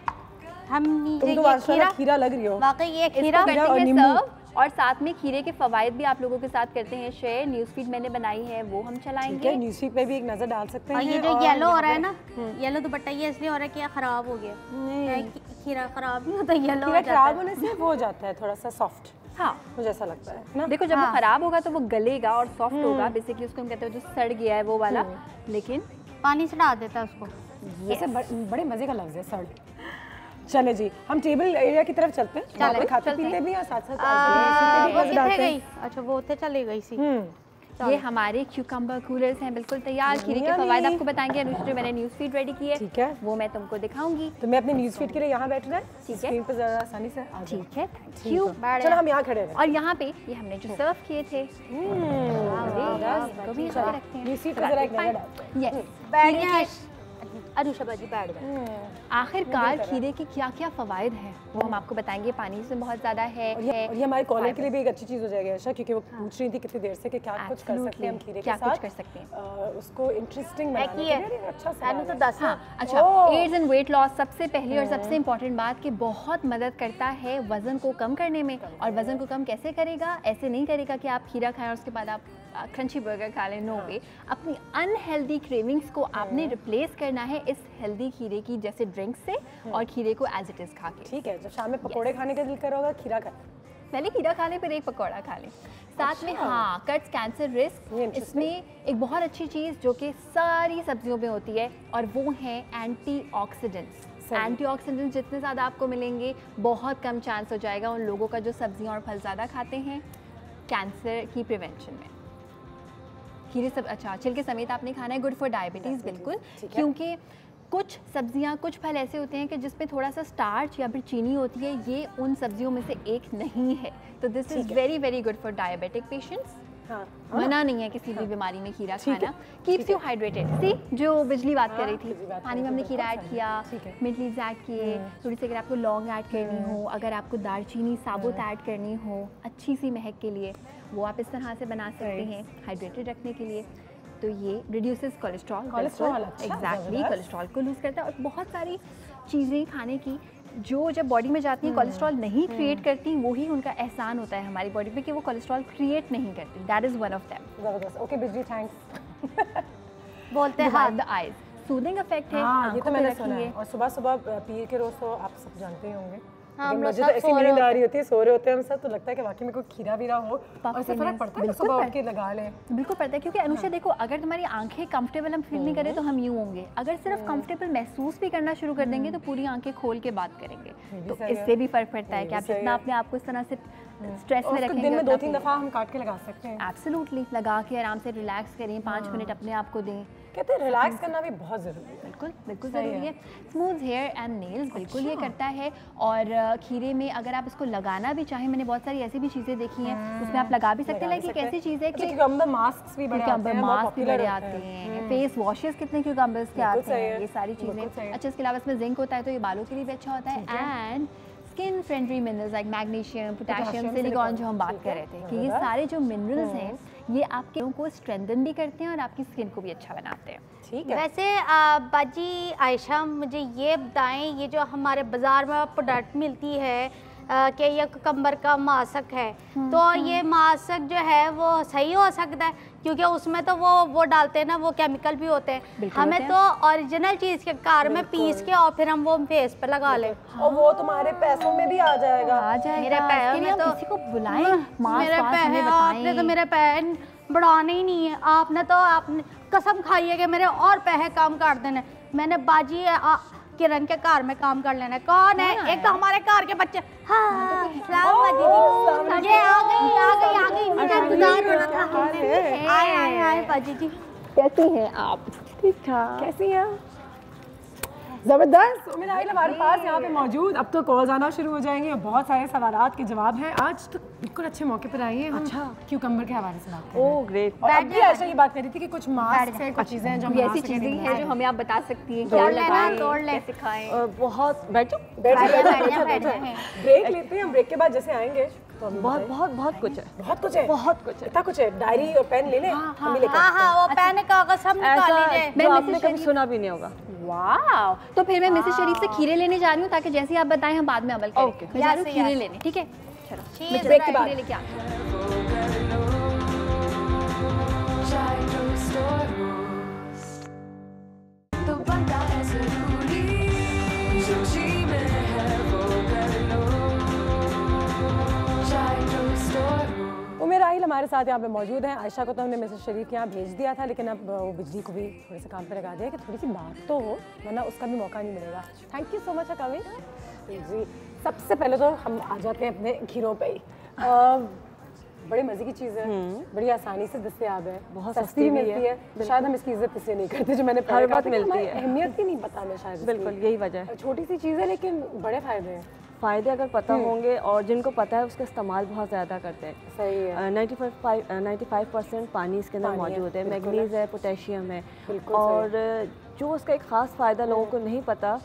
हम तुम तो माशाल्लाह खीरा लग रही हो। वाकई ये खीरा इसको करते हैं सर्व, और साथ में खीरे के फवायद भी आप लोगों के साथ करते हैं शेयर। न्यूज़ फीड मैंने बनाई है, वो हम चलाएंगे। न्यूज़ फीड पे भी एक नजर डाल सकते हैं। और ये जो येलो हो रहा है ना, येलो दुपट्टा ये इसलिए हो रहा है कि ये खराब हो गया। खीरा खराब नहीं होता, येलो हो जाता है। खराब होने से वो हो जाता है थोड़ा सा सॉफ्ट। हाँ, मुझे ऐसा लगता है ना। देखो जब वो खराब होगा तो वो गलेगा और सॉफ्ट होगा, बेसिकली उसको हम कहते हैं जो सड़ गया है वो वाला। लेकिन पानी से डाल देता है उसको। वैसे बड़े मजे का लफ्ज है सड़। चले जी, हम टेबल एरिया की तरफ चलते हैं। वहाँ पे खाते पीते भी और साथ साथ वो कितने गई? अच्छा वो उतने चली गई सी। ये हमारे क्यूकम्बर कूलर्स हैं बिल्कुल तैयार। खीरे के फवायद आपको बताएंगे अनुषा, जो मैंने न्यूज़ फीड रेडी की है, ठीक है, वो मैं तुमको दिखाऊंगी। तो मैं अपने न्यूज़ फीड के लिए यहाँ बैठना है, ठीक है, स्क्रीन पे जरा आसानी से आ जाओ। ठीक है, थैंक यू। चलो हम यहाँ खड़े हैं। और यहाँ पे ये हमने जो सर्व किए थे इसको भी यहाँ पे रखते हैं। न्यूज़ फीड पे जरा एक नजर डालते हैं। यस, अनुषा बाजी बैठ गए। आखिरकार खीरे के क्या क्या फ़वाइद हैं वो हम आपको बताएंगे। पानी से बहुत ज़्यादा है और ये हमारे कॉलर के लिए भी एक अच्छी चीज़ हो जाएगी आयशा, क्योंकि वो पूछ रही थी कितनी देर से कि क्या कुछ कर सकते हैं हम खीरे के साथ, क्या कुछ कर सकते हैं उसको इंटरेस्टिंग बनाने के लिए। अच्छा मैंने तो 10 अच्छा, एड्स एंड वेट लॉस सबसे पहली और सबसे इंपॉर्टेंट बात कि बहुत मदद करता है वज़न को कम करने में। और वज़न को कम कैसे करेगा? ऐसे नहीं करेगा कि आप खीरा खाएं और उसके बाद आप क्रंची बर्गर खा लें, नो वे। अपनी अनहेल्दी क्रेविंग्स को आपने रिप्लेस करना है इस हेल्दी खीरे की जैसे ड्रिंक से और खीरे को एज इट इज़ खा के। ठीक है, जब शाम में पकोड़े खाने का दिल कर होगा खीरा खा, पहले खीरा खा लें फिर एक पकौड़ा खा लें साथ में। हाँ, कट्स कैंसर रिस्क। इसमें एक बहुत अच्छी चीज़ जो कि सारी सब्जियों में होती है और वो है एंटीऑक्सीडेंट्स। एंटीऑक्सीडेंट्स जितने ज़्यादा आपको मिलेंगे बहुत कम चांस हो जाएगा उन लोगों का जो सब्जियां और फल ज़्यादा खाते हैं कैंसर की प्रिवेंशन में। खीरे सब अच्छा छिलके समेत आपने खाना है, गुड फॉर डायबिटीज़ बिल्कुल, क्योंकि कुछ सब्जियां कुछ फल ऐसे होते हैं कि जिसमें थोड़ा सा स्टार्च या फिर चीनी होती है, ये उन सब्जियों में से एक नहीं है। तो this is very very good for diabetic patients. मना नहीं है किसी भी बीमारी में खीरा खाना। Keeps you hydrated. सी जो बिजली बात कर रही थी, पानी में हमने खीरा ऐड किया, मिंट लीव्स ऐड किए, थोड़ी सी अगर आपको लौंग ऐड करनी हो, अगर आपको दालचीनी साबुत ऐड करनी हो अच्छी सी महक के लिए, वो आप इस तरह से बना सकते हैं हाइड्रेटेड रखने के लिए। तो ये रिड्यूसेस कोलेस्ट्रॉल, एग्जैक्टली कोलेस्ट्रॉल को लूज़ करता है। और बहुत सारी चीज़ें खाने की जो जब बॉडी में जाती हैं कोलेस्ट्रॉल नहीं क्रिएट करती, वही उनका एहसान होता है हमारी बॉडी पे कि वो कोलेस्ट्रॉल क्रिएट नहीं करती। That is one of them. जबरदस्त। ओके बिजली, थैंक्स। बोलते हैं द आईज सूदिंग इफेक्ट है। हाँ, ये तो मैंने सुना है। और सुबह सुबह पीर के रोज़ तो आप सब जानते ही होंगे। हाँ, मुझे तो ऐसी नींद आ रही होती है, सो रहे होते हैं हम सब, तो लगता है कि वाकई में कोई खीरा वीरा हो और इससे फर्क पड़ता है। सुबह उठ के लगा लें, बिल्कुल पड़ता है। क्योंकि अनुषा देखो, अगर तुम्हारी आंखें कंफर्टेबल हम फील नहीं करें तो हम यूँ होंगे, अगर सिर्फ कंफर्टेबल महसूस भी करना शुरू कर देंगे तो पूरी आंखें खोल के बात करेंगे। तो इससे भी फर्क पड़ता है कि आप जितना अपने आप को इस तरह से स्ट्रेस में रखेंगे, दिन में 2-3 दफ़ा हम काट के लगा सकते हैं। एब्सोल्युटली, लगा के आराम से रिलैक्स करें, 5 मिनट अपने आप को दें। कहते हैं रिलैक्स करना भी बहुत ज़रूरी है। बिल्कुल बिल्कुल ज़रूरी है। स्मूथ हेयर एंड नेल्स बिल्कुल ये करता है। और खीरे में अगर आप इसको लगाना भी चाहें, मैंने बहुत सारी ऐसी भी चीज़ें देखी हैं उसमें आप लगा भी सकते हैं। लाइक एक ऐसी चीज़ है कि क्यूकम्बर मास्क भी बड़े आते हैं, फेस वॉशेस कितने क्यूकम्बर्स के आते हैं, ये सारी चीज़ें। अच्छा, इसके अलावा इसमें जिंक होता है तो ये बालों के लिए भी अच्छा होता है। And skin friendly minerals like magnesium, potassium, silicon जो हम बात कर रहे थे, कि ये सारे जो मिनरल्स हैं ये आपके को स्ट्रेंथन भी करते हैं और आपकी स्किन को भी अच्छा बनाते हैं। ठीक है। वैसे बाजी आयशा, मुझे ये बताएं, ये जो हमारे बाज़ार में प्रोडक्ट मिलती है कि ये कुकम्बर का मास्क है, तो ये मास्क जो है वो सही हो सकता है? क्योंकि उसमें तो वो डालते हैं ना, वो केमिकल भी होते हैं। हमें तो ओरिजिनल चीज़ के कार में पीस के और फिर हम वो फेस पे लगा लें। और वो तुम्हारे पैसों में भी आ जाएगा। मेरे पैर में तो किसी को बुलाएं, मेरे पैर, आपने तो मेरे पैर बढ़ाने ही नहीं है। आपने कसम खाई है कि मेरे और पैसे काम कर देने। मैंने बाजी किरण के कार में काम कर लेना। कौन है? एक तो हमारे कार के बच्चे। हाँ, ये आ गई मुझे इंतजार हो रहा था। आए बाजी जी, कैसी हैं आप? ठीक ठाक। कैसी हैं? ज़बरदस्त। उम्मीद है हमारे पास यहाँ पे मौजूद। अब तो कॉल्स आना शुरू हो जाएंगे और बहुत सारे सवालात के जवाब हैं। आज तो बिल्कुल अच्छे मौके पर आई हैं हम। अच्छा, क्यूकम्बर के हवाले से बात कर रहे हैं। Oh great. और अब भी ऐसा ये बात कर रही थी कि कुछ मास्क है, कुछ चीज़ें हैं जो ऐसी चीज़ें हैं जो हमें आप बता सकती हैं, तोड़ ले सिखाएं। बहुत बैठो, ब्रेक लेते हैं। ब्रेक के बाद जैसे आएंगे तो बहुत कुछ है, बहुत कुछ है, इतना कुछ है। डायरी और पेन ले लें। हाँ, वो पेन कागज हम निकाल लीजिए। जो आपने कभी सुना भी नहीं होगा। वाह, तो फिर मैं मिसेस शरीफ से खीरे लेने जा रही हूँ ताकि जैसे आप बताएं हम बाद में अमल करें। मैं जा रही हूँ खीरे लेने, ठीक है? चलो मैं ब्रेक के बाद लेके आती हूँ। तो बनता है ज़रूरी, जो जी में है वो कर लो। चाय स्टोर। उमेर आहिल हमारे साथ यहाँ पे मौजूद हैं। आयशा को तो हमने मिसेस शरीफ के यहाँ भेज दिया था, लेकिन अब वो बिजली को भी थोड़े से काम पे लगा दिया कि थोड़ी सी बात तो हो, वरना उसका भी मौका नहीं मिलेगा। थैंक यू सो मच कविंग जी। सबसे पहले तो हम आ जाते हैं अपने खीरों पे ही। बड़े मज़े की चीज़ है, बड़ी आसानी से दस्तयाब है, बहुत सस्ती भी मिलती है। शायद हम इसकी इज्जत इसलिए नहीं करते जो मैंने हर बात मिलती है, अहमियत ही नहीं पता हमें शायद। बिल्कुल यही वजह है। छोटी सी चीज़ है लेकिन बड़े फ़ायदे हैं। फ़ायदे अगर पता होंगे और जिनको पता है उसका इस्तेमाल बहुत ज़्यादा करते हैं। सही है। 95% पानी इसके अंदर मौजूद है, मैग्नीज है, पोटेशियम है। और जो उसका एक ख़ास फ़ायदा लोगों को नहीं पता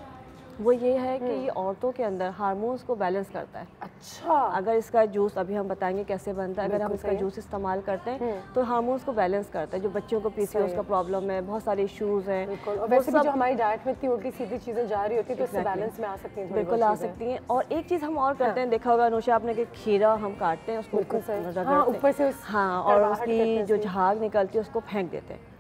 वो ये है कि ये औरतों के अंदर हार्मोन्स को बैलेंस करता है। अच्छा, अगर इसका जूस अभी हम बताएंगे कैसे बनता है, अगर हम इसका जूस इस्तेमाल करते हैं तो हार्मोन्स को बैलेंस करता है। जो बच्चों को पीसीओएस का प्रॉब्लम है, बहुत सारे इश्यूज हैं, और वैसे भी जो हमारी डाइट में इतनी उल्टी सीधी चीज़ें जा रही होती है तो इससे बैलेंस में आ सकती हैं, बिल्कुल आ सकती हैं। और एक चीज़ हम और करते हैं, देखा होगा अनुषा आपने कि खीरा हम काटते हैं उसको ऊपर से हाँ, और उसकी जो झाग निकलती है उसको फेंक देते हैं।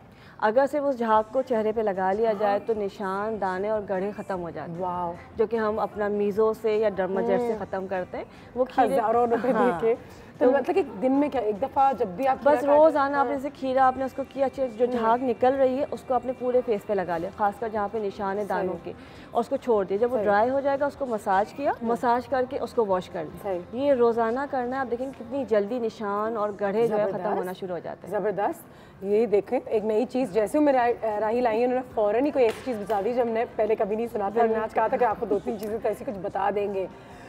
अगर सिर्फ उस झाग को चेहरे पे लगा लिया जाए तो निशान, दाने और गढ़े ख़त्म हो जाते हैं। वाओ, जो कि हम अपना मीज़ो से या डर्माजेट से ख़त्म करते हैं। वो हज़ारों रुपए देके तो मतलब कि दिन में क्या एक दफ़ा जब भी आप बस रोज़ाना आपने जैसे खीरा आपने उसको किया, जो झाग निकल रही है उसको अपने पूरे फेस पे लगा लिया, खासकर जहाँ पे निशान है दानों के, और उसको छोड़ दिया। जब वो ड्राई हो जाएगा उसको मसाज किया, मसाज करके उसको वॉश कर लिया। ये रोज़ाना करना है, आप देखेंगे कितनी जल्दी निशान और गढ़े जो है ख़त्म होना शुरू हो जाते हैं। ज़बरदस्त। ये देखें एक नई चीज़, जैसे मेरे राहिल आई उन्होंने फ़ौरन ही कोई ऐसी चीज़ बता दी जो हमने पहले कभी नहीं सुना था। हमने आज कहा था कि आपको 2-3 चीज़ें तो ऐसी कुछ बता देंगे।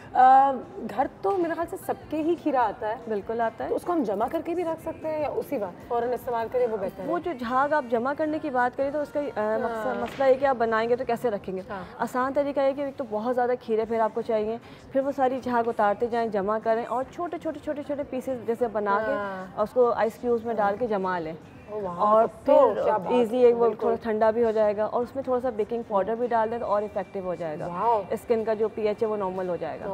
घर तो मेरे ख्याल से सबके ही खीरा आता है। बिल्कुल आता है। तो उसको हम जमा करके भी रख सकते हैं या उसी बार फ़ौरन इस्तेमाल करें वो बेहतर है? वो जो झाग आप जमा करने की बात करें तो उसका मसला है कि आप बनाएंगे तो कैसे रखेंगे। आसान तरीका है कि एक तो बहुत ज़्यादा खीरे फिर आपको चाहिए, फिर वो सारी झाग उतारते जाएं, जमा करें और छोटे छोटे छोटे छोटे पीसेस जैसे बना के उसको आइस क्यूब्स में डाल के जमा लें। और फिर इजी एक वो थोड़ा ठंडा भी हो जाएगा और उसमें थोड़ा सा बेकिंग पाउडर भी डाल दें तो और इफेक्टिव हो जाएगा। स्किन का जो पीएच है वो नॉर्मल हो जाएगा।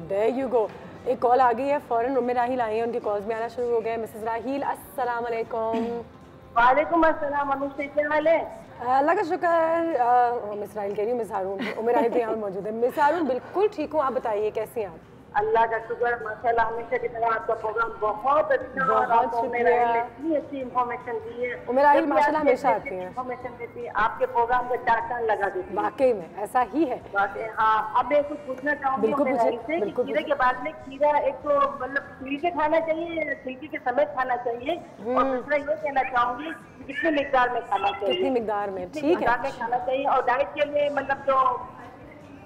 There you go. एक कॉल आ गई है, फ़ौरन उम्मे राहिल आई है, उनके कॉल्स भी आना शुरू हो गए। मिसेस राहिल अस्सलाम वालेकुम। वालेकुम अस्सलाम। अनुष्का क्या हाल है? अल्लाह का शुक्र। मिस राहिल कह रही हूँ, मिस हारून, उम्मे राहिल भी यहाँ मौजूद है। मिस हारून बिल्कुल ठीक हूँ, आप बताइए कैसी हैं आप? अल्लाह का शुक्र, माशाल्लाह हमेशा की तरह आपका प्रोग्राम बहुत अच्छा है और आपको मेरा इतनी अच्छी इन्फॉर्मेशन दी है। मेरा ही माशाल्लाह हमेशा आती है, इन्फॉर्मेशन देती है, आपके प्रोग्राम को चार लगा देती है। वाकई में ऐसा ही है। हाँ, अब मैं कुछ पूछना चाहूँगी कि खीरे के बाद में खीरा एक तो मतलब छिल के खाना चाहिए, छिलके के समेत खाना चाहिए, और दूसरा ये कहना चाहूँगी कितनी मिकदार में खाना चाहिए? कितनी मिकदार में? ठीक है, खाना चाहिए। और डाइट के लिए मतलब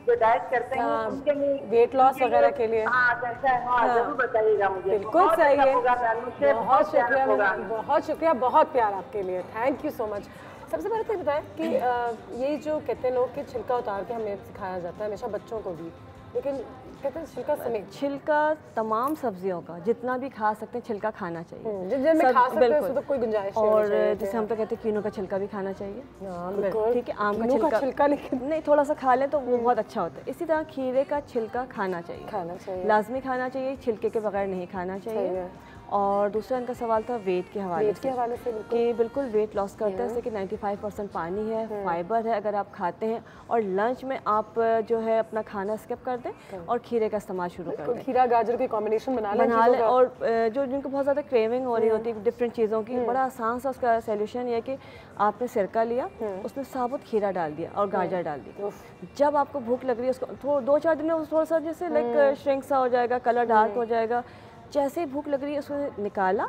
जो डाइट करते हैं उनके लिए, वेट लॉस वगैरह के लिए कैसा है? हाँ, जरूर बताइएगा मुझे। बिल्कुल सही है, बहुत शुक्रिया, बहुत शुक्रिया, बहुत प्यार आपके लिए, थैंक यू सो मच। सबसे पहले तो बताएं कि ये जो कहते हैं लोग कि छिलका उतार के हमें सिखाया जाता है हमेशा बच्चों को भी, लेकिन कहते हैं छिलका समेत, छिलका तमाम सब्जियों का जितना भी खा सकते हैं छिलका खाना चाहिए, जिनमें खा सकते हैं तो कोई गुंजाइश नहीं। और जैसे हम तो कहते हैं कीनों का छिलका भी खाना चाहिए, ठीक है, आम का छिलका लेकिन नहीं, थोड़ा सा खा लें तो वो बहुत अच्छा होता है। इसी तरह खीरे का छिलका खाना चाहिए, लाजमी खाना चाहिए, छिलके के बगैर नहीं खाना चाहिए। और दूसरा इनका सवाल था वेट के हवाले से कि बिल्कुल वेट लॉस करता है, जैसे कि 95% पानी है, फाइबर है अगर आप खाते हैं, और लंच में आप जो है अपना खाना स्किप कर दें और खीरे का इस्तेमाल शुरू कर दें। खीरा गाजर की कॉम्बिनेशन बना लें। और जो जिनको बहुत ज़्यादा क्रेविंग हो रही होती है डिफरेंट चीज़ों की, बड़ा आसान सा उसका सोल्यूशन ये है कि आपने सिरका लिया, उसमें साबुत खीरा डाल दिया और गाजर डाल दिया। जब आपको भूख लग रही है उसको 2-4 दिन में थोड़ा सा जैसे लाइक श्रिंक सा हो जाएगा, कलर डार्क हो जाएगा। जैसे ही भूख लग रही है उसको निकाला,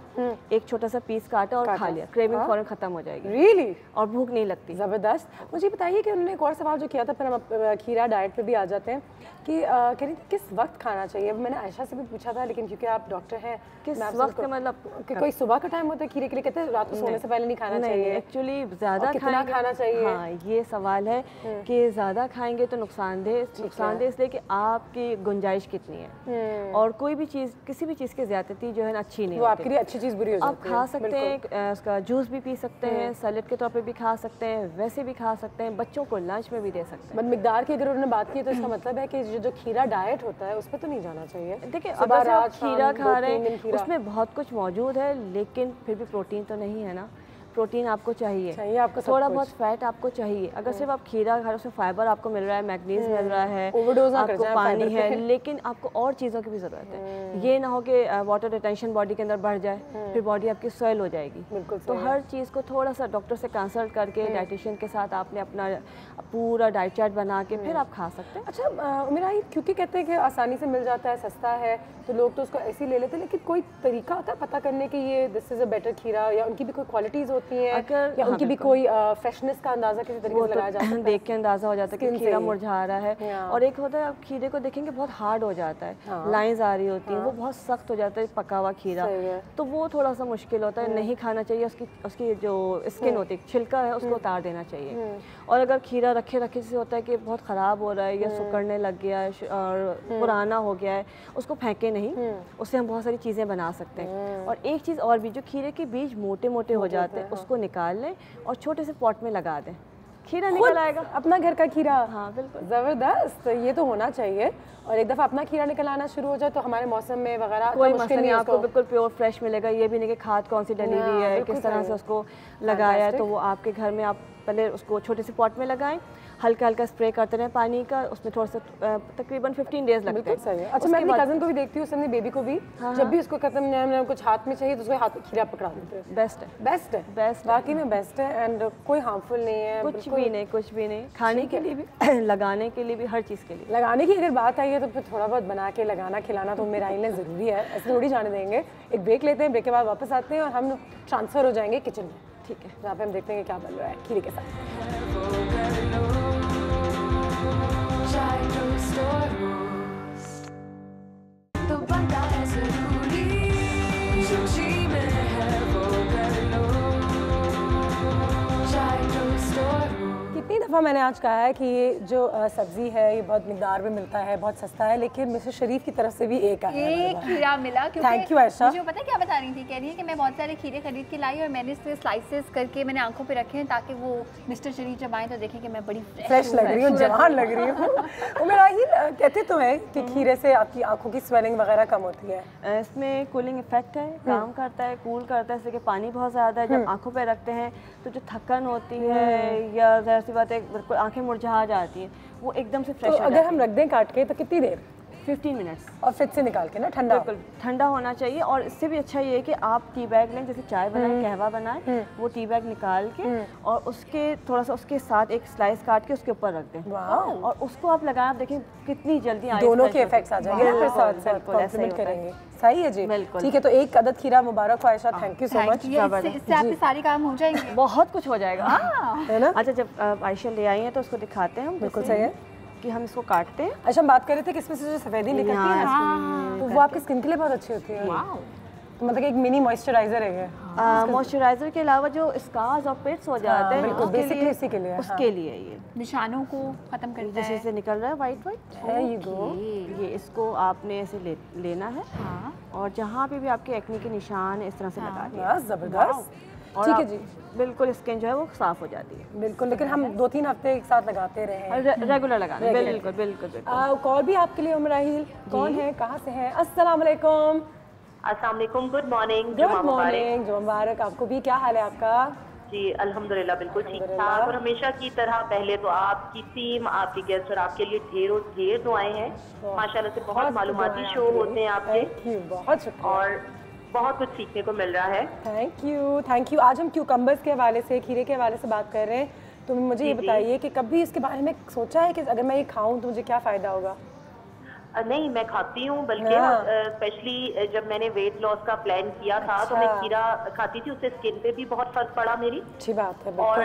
एक छोटा सा पीस काटा और खा लिया, क्रेविंग फौरन खत्म हो जाएगी। रियली? और भूख नहीं लगती। ज़बरदस्त। मुझे बताइए कि उन्होंने एक और सवाल जो किया था, फिर हम खीरा डाइट पे भी आ जाते हैं कि कह रही थी किस वक्त खाना चाहिए। मैंने आयशा से भी पूछा था, लेकिन क्योंकि आप डॉक्टर हैं, किस वक्त का मतलब कि कोई सुबह का टाइम होता है खीरे के लिए, कहते हैं रात को सोने से पहले नहीं खाना चाहिए। एक्चुअली ज़्यादा खाना चाहिए? हाँ, ये सवाल है कि ज़्यादा खाएंगे तो नुकसानदेह इसलिए कि आपकी गुंजाइश कितनी है, और कोई भी चीज़, किसी भी चीज़ की ज़्यादती जो है अच्छी नहीं, वो आपके लिए अच्छी चीज़ बुरी हो जाती है। आप खा सकते हैं, उसका जूस भी पी सकते हैं, सैलेड के तौर पे भी खा सकते हैं, वैसे भी खा सकते हैं, बच्चों को लंच में भी दे सकते हैं। मिकदार की अगर उन्होंने बात की तो इसका मतलब है कि जो खीरा डाइट होता है उस पर तो नहीं जाना चाहिए। देखिए, अगर आप खीरा खा रहे हैं उसमें बहुत कुछ मौजूद है, लेकिन फिर भी प्रोटीन तो नहीं है ना। प्रोटीन आपको चाहिए आपको थोड़ा बहुत फैट आपको चाहिए। अगर सिर्फ आप खीरा खा रहे हो, उसमें फाइबर आपको मिल रहा है, मैग्नीज मिल रहा है, आपको पानी है, लेकिन आपको और चीज़ों की भी ज़रूरत है। ये ना हो कि वाटर रिटेंशन बॉडी के अंदर बढ़ जाए, फिर बॉडी आपकी स्वेल हो जाएगी। तो हर चीज़ को थोड़ा सा डॉक्टर से कंसल्ट करके, डाइटिशियन के साथ आपने अपना पूरा डाइट चार्ट बना के फिर आप खा सकते हैं। अच्छा मेरा क्योंकि कहते हैं कि आसानी से मिल जाता है, सस्ता है, तो लोग तो उसको ऐसे ही ले लेते हैं, लेकिन कोई तरीका होता है पता करने के ये दिस इज़ अ बेटर खीरा, या उनकी भी कोई क्वालिटीज़ होती हैं अगर या उनकी भी कोई फ्रेशनेस का अंदाजा किसी तरीके से लगाया जा सकता है? देख के अंदाजा हो जाता है कि खीरा मुरझा रहा है। और एक होता है आप खीरे को देखेंगे बहुत हार्ड हो जाता है, लाइंस आ रही होती हैं, वो बहुत सख्त हो जाता है पका हुआ खीरा, तो वो थोड़ा सा मुश्किल होता है, नहीं खाना चाहिए। उसकी जो स्किन होती है, छिलका है, उसको उतार देना चाहिए। और अगर खीरा रखे रखे से होता है कि बहुत ख़राब हो रहा है या सुकड़ने लग गया है और पुराना हो गया है, उसको फेंके नहीं, उससे हम बहुत सारी चीज़ें बना सकते हैं। और एक चीज़ और भी, जो खीरे के बीज मोटे मोटे हो जाते हैं उसको निकाल लें और छोटे से पॉट में लगा दें, खीरा निकल आएगा। अपना घर का खीरा, हाँ बिल्कुल, ज़बरदस्त, ये तो होना चाहिए। और एक दफ़ा अपना खीरा निकल आना शुरू हो जाए तो हमारे मौसम में वगैरह कोई मसला नहीं, आपको बिल्कुल प्योर फ्रेश मिलेगा। ये भी नहीं कि खाद कौन सी डली हुई है, किस तरह से उसको लगाया है, तो वो आपके घर में आप पहले उसको छोटे से पॉट में लगाएं, हल्का हल्का स्प्रे करते रहें पानी का, उसमें थोड़ा सा तकरीबन 15 डेज लगते हैं। सही है। अच्छा, मैं अपनी कज़न को भी देखती हूँ, उसने बेबी को भी जब भी उसको खत्म कुछ हाथ में चाहिए तो उसको हाथ खीरा पकड़ा देते हैं। बेस्ट है, बेस्ट है, बेस्ट, वाकई में बेस्ट है। एंड कोई हार्मफुल नहीं है, कुछ भी नहीं, कुछ भी नहीं, खाने के लिए भी लगाने के लिए भी, हर चीज़ के लिए। लगाने की अगर बात आई है तो फिर थोड़ा बहुत बना के लगाना खिलाना तो मेरा आइल ज़रूरी है, ऐसे थोड़ी जाने देंगे। एक ब्रेक लेते हैं, ब्रेक के बाद वापस आते हैं और हम ट्रांसफ़र हो जाएंगे किचन में, ठीक है, जहाँ पे हम देखते हैं क्या बन रहा है खीरे के साथ। तो बनता है ज़रूरी, जो जी में है वो कर लो, चाय टोस्ट और कितनी दफ़ा मैंने आज कहा है कि ये जो सब्ज़ी है ये बहुत मिकदार में मिलता है, बहुत सस्ता है, लेकिन मिस्टर शरीफ की तरफ से भी एक आया है। एक खीरा मिला, क्योंकि थैंक यू आयशा। मुझे पता है क्या बता रही थी, कह रही है कि मैं बहुत सारे खीरे खरीद के लाई और मैंने इसे स्लाइसेस करके मैंने आंखों पे रखे हैं ताकि वो मिस्टर शरीफ जब आए तो देखें कि मैं बड़ी फ्रेश लग रही हूँ, जवान लग रही हूँ। उमेर आहिल, कहते तो हैं कि खीरे से आपकी आंखों की स्वेलिंग वगैरह कम होती है। इसमें कूलिंग इफेक्ट है, काम करता है, कूल करता है, जैसे कि पानी बहुत ज़्यादा है, जब आंखों पे रखते हैं तो जो थकन होती है या ज़ाहिर सी बात है बिल्कुल आंखें मुरझा जाती हैं, वो एकदम से फ्रेश तो अगर हम रख दें काट के तो कितनी देर? 15 मिनट्स। और फ्रिज से निकाल के ना ठंडा? बिल्कुल ठंडा होना चाहिए। और इससे भी अच्छा ये है कि आप टी बैग लें, जैसे चाय बनाएं, कहवा बनाएं, वो टी बैग निकाल के और उसके थोड़ा सा उसके साथ एक स्लाइस काट के उसके ऊपर रख दें और उसको आप लगाएं, आप देखें कितनी जल्दी दोनों के इफेक्ट्स आ जाएंगे, फिर साथ कॉम्प्लीमेंट करेंगे। सही है जी, ठीक है। तो एक अदद खीरा मुबारक हो Ayesha, thank you so much. इससे आपके सारे काम हो जाएंगे, बहुत कुछ हो जाएगा, है ना? अच्छा, जब आयशा ले आई है तो उसको दिखाते हैं हम। बिल्कुल सही है कि हम इसको काटते हैं। अच्छा, हम बात कर रहे थे कि इसमें से जो सफेदी निकलती है तो वो आपकी स्किन के लिए बहुत अच्छी होती है। तो मतलब एक मिनी मॉइस्चराइजर है। मॉइस्चराइजर के अलावा जो स्कार्स और पिट्स हो जाते हैं, बिल्कुल बेसिकली इसी के लिए, उसके लिए ये निशानों को खत्म करता है, जैसे से निकल रहा है वाइट है ये गो, ये इसको आपने ऐसे लेना है और जहाँ पे भी आपके एक्ने के निशान है इस तरह से लगा दिया। जबरदस्त, ठीक है जी। बिल्कुल स्किन जो है वो साफ हो जाती है। बिल्कुल, लेकिन हम 2-3 हफ्ते एक साथ लगाते रहे हैं, रेगुलर लगाना। बिल्कुल बिल्कुल बिल्कुल। कॉल भी आपके लिए उमर राहिल, कौन है, कहाँ से है? अस्सलाम वालेकुम। अस्सलाम वालेकुम, गुड मॉर्निंग। गुड मॉर्निंग, जुम्मा मुबारक आपको भी। क्या हाल है आपका? जी अल्हम्दुलिल्लाह बिल्कुल ठीक ठाक। और हमेशा की तरह पहले तो आपकी टीम, आपके गेस्ट और आपके लिए ढेर दुआएं हैं। माशाल्लाह से बहुत मालूमाती शो होते हैं आपके, बहुत शुक्रिया और बहुत कुछ सीखने को मिल रहा है। Thank you, thank you. आज हम क्यूकम्बर्स के हवाले से, खीरे के हवाले से बात कर रहे हैं, तो मुझे ये बताइए कि कभी इसके बारे में सोचा है कि अगर मैं ये खाऊं तो मुझे क्या फ़ायदा होगा? नहीं, मैं खाती हूँ, बल्कि स्पेशली जब मैंने वेट लॉस का प्लान किया था तो मैं खीरा खाती थी, उससे स्किन पे भी बहुत फर्क पड़ा मेरी। अच्छी बात है। और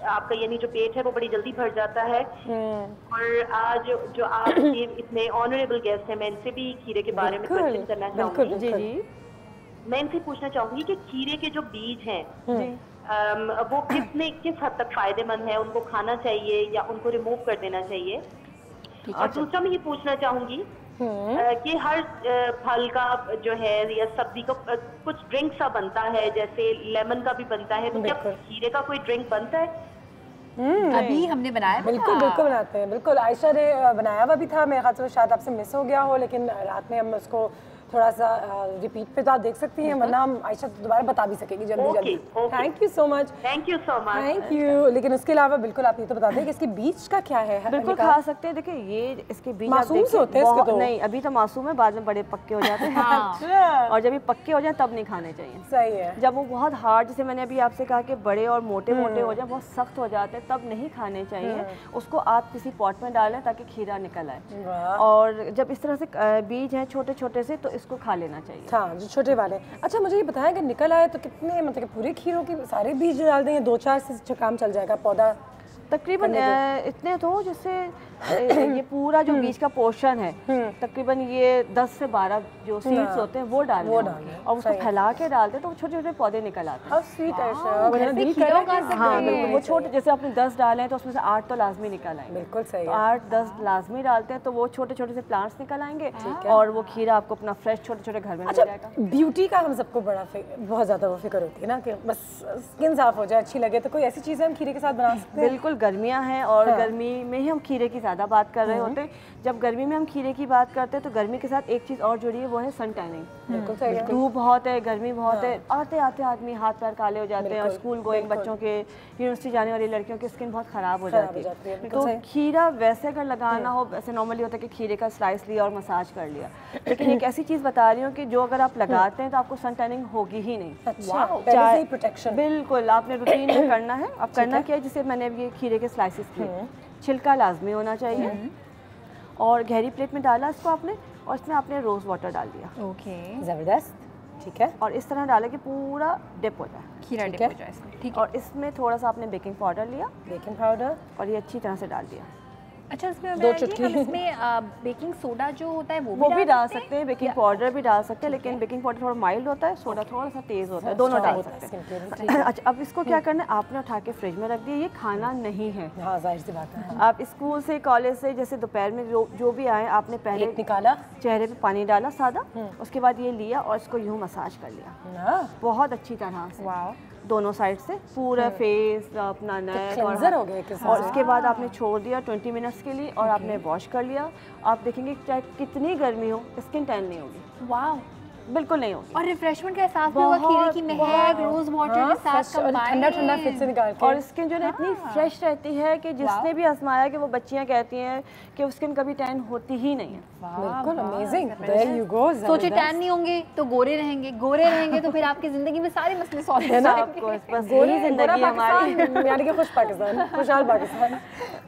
आपका यानी जो पेट है वो बड़ी जल्दी भर जाता है। और आज जो आपके इतने ऑनरेबल गेस्ट हैं, मैं इनसे भी खीरे के बारे में क्वेश्चन करना चाहूँगी। जी, मैं इनसे पूछना चाहूँगी कि खीरे के जो बीज हैं वो किस हद तक फायदेमंद है, उनको खाना चाहिए या उनको रिमूव कर देना चाहिए? और दूसरा मैं ये पूछना चाहूँगी कि हर फल का जो है या सब्जी का कुछ ड्रिंक सा बनता है, जैसे लेमन का भी बनता है, तो क्या खीरे का कोई ड्रिंक बनता है? अभी हमने बनाया, बिल्कुल बिल्कुल बनाते हैं। बिल्कुल, आयशा ने बनाया हुआ भी था, मेरे ख्याल से शायद आपसे मिस हो गया हो, लेकिन रात में हम उसको थोड़ा सा रिपीट पे तो आप देख सकती हैं, वरना हम आयशा दोबारा बता भी सकेगी जल्दी। Thank you so much. Thank you so much. Thank you. लेकिन उसके अलावा बिल्कुल आप ये तो बता दें कि इसके बीज का क्या है? बिल्कुल खा सकते हैं। देखिए ये इसके बीज मासूम से होते हैं इसके तो? नहीं, अभी तो मासूम है, बाद में बड़े पक्के हो जाते हैं। और जब ये पक्के हो जाए तब नहीं खाने चाहिए। सही है। जब वो बहुत हार्ड, जैसे मैंने अभी आपसे कहा कि बड़े और मोटे मोटे हो जाए, बहुत सख्त हो जाते हैं, तब नहीं खाने चाहिए। उसको आप किसी पॉट में डालें ताकि खीरा निकल आए। और जब इस तरह से बीज हैं छोटे छोटे से, तो इसको खा लेना चाहिए। हाँ, जो छोटे वाले। अच्छा मुझे ये बताएं कि निकल आए तो कितने, मतलब कि पूरे खीरों की सारे बीज डाल देंगे, 2-4 से काम चल जाएगा पौधा? तकरीबन इतने तो जिससे ये पूरा जो बीज का पोर्शन है तकरीबन ये 10 से 12 जो सीड्स होते हैं वो डालने और उसको फैला के डालते हैं तो छोटे छोटे पौधे निकल आते हैं। हाँ बिल्कुल, वो छोटे जैसे आपने 10 डाले हैं तो उसमें से 8 तो लाजमी निकल आएंगे। बिल्कुल सही है। 8-10 लाजमी डालते हैं तो वो छोटे छोटे से प्लांट्स निकल आएंगे और वो खीरा आपको अपना फ्रेश छोटे छोटे घर में मिल जाएगा। ब्यूटी का हम सबको बहुत ज़्यादा वो फिक्र होती है ना कि बस स्किन साफ हो जाए, अच्छी लगे, तो कोई ऐसी चीज़ें हम खीरे के साथ बना सकते हैं? बिल्कुल, गर्मियाँ हैं और गर्मी में ही हम खीरे की ज़्यादा बात कर रहे होते हैं। जब गर्मी में हम खीरे की बात करते हैं तो गर्मी के साथ एक चीज़ और जुड़ी है, वो है सन टैनिंग। बिल्कुल सही है। धूप बहुत है, गर्मी बहुत है, आते आते आदमी हाथ पैर काले हो जाते हैं और स्कूल गोइंग बच्चों के, यूनिवर्सिटी जाने वाली लड़कियों की स्किन बहुत ख़राब हो जाती है। तो खीरा वैसे अगर लगाना हो, वैसे नॉर्मली होता है कि खीरे का स्लाइस लिया और मसाज कर लिया, लेकिन एक ऐसी चीज़ बता रही हूँ कि जो अगर आप लगाते हैं तो आपको सन टैनिंग होगी ही नहीं। चाहे प्रोटेक्शन बिल्कुल आपने रूटीन में करना है। अब करना क्या है, जैसे मैंने अब ये खीरे के स्लाइसिस किए, छिलका लाजमी होना चाहिए और गहरी प्लेट में डाला इसको आपने और इसमें आपने रोज़ वाटर डाल दिया। ओके, ज़बरदस्त, ठीक है। और इस तरह डाला कि पूरा डिप हो जाए, खीरा डिप हो जाए इसमें, ठीक है। और इसमें थोड़ा सा आपने बेकिंग पाउडर लिया, बेकिंग पाउडर, और ये अच्छी तरह से डाल दिया। अच्छा, इसमें 2 चुटकी हम इसमें बेकिंग सोडा जो होता है वो भी डाल सकते हैं, बेकिंग पाउडर भी डाल सकते हैं, लेकिन बेकिंग पाउडर थोड़ा माइल्ड होता है, सोडा थोड़ा सा तेज़ होता है, दोनों डाल सकते हैं। अच्छा, अब इसको क्या करना है, आपने उठा के फ्रिज में रख दिया, ये खाना नहीं है। हाँ, जाहिर सी बात है। आप स्कूल से, कॉलेज से, जैसे दोपहर में जो भी आए, आपने पहले निकाला, चेहरे पे पानी डाला सादा, उसके बाद ये लिया और इसको यूँ मसाज कर लिया बहुत अच्छी तरह से। वाह, दोनों साइड से पूरा फेस, अपना नेक और उसके बाद आपने छोड़ दिया 20 मिनट्स के लिए और आपने वॉश कर लिया। आप देखेंगे चाहे कितनी गर्मी हो, स्किन टैन नहीं होगी। वाह, बिल्कुल नहीं होगी। और रिफ्रेशमेंट का एहसास भी होगा खीरे की महक रोज वाटर के साथ कंबाइन, ठंडा ठंडा फ्रिज से निकाल के, और स्किन जो है इतनी फ्रेश रहती है कि जिसने भी आजमाया कि वो बच्चियां कहती हैं कि स्किन कभी टैन होती ही नहीं है। बिल्कुल अमेजिंग, देयर यू गो। सोचिए टैन नहीं होंगे तो गोरे रहेंगे, गोरे रहेंगे तो फिर आपकी जिंदगी में सारे मसले सॉल्व हो जाएंगे। बस यही जिंदगी हमारी, यानी कि खुश पाकिस्तान, खुशहाल पाकिस्तान।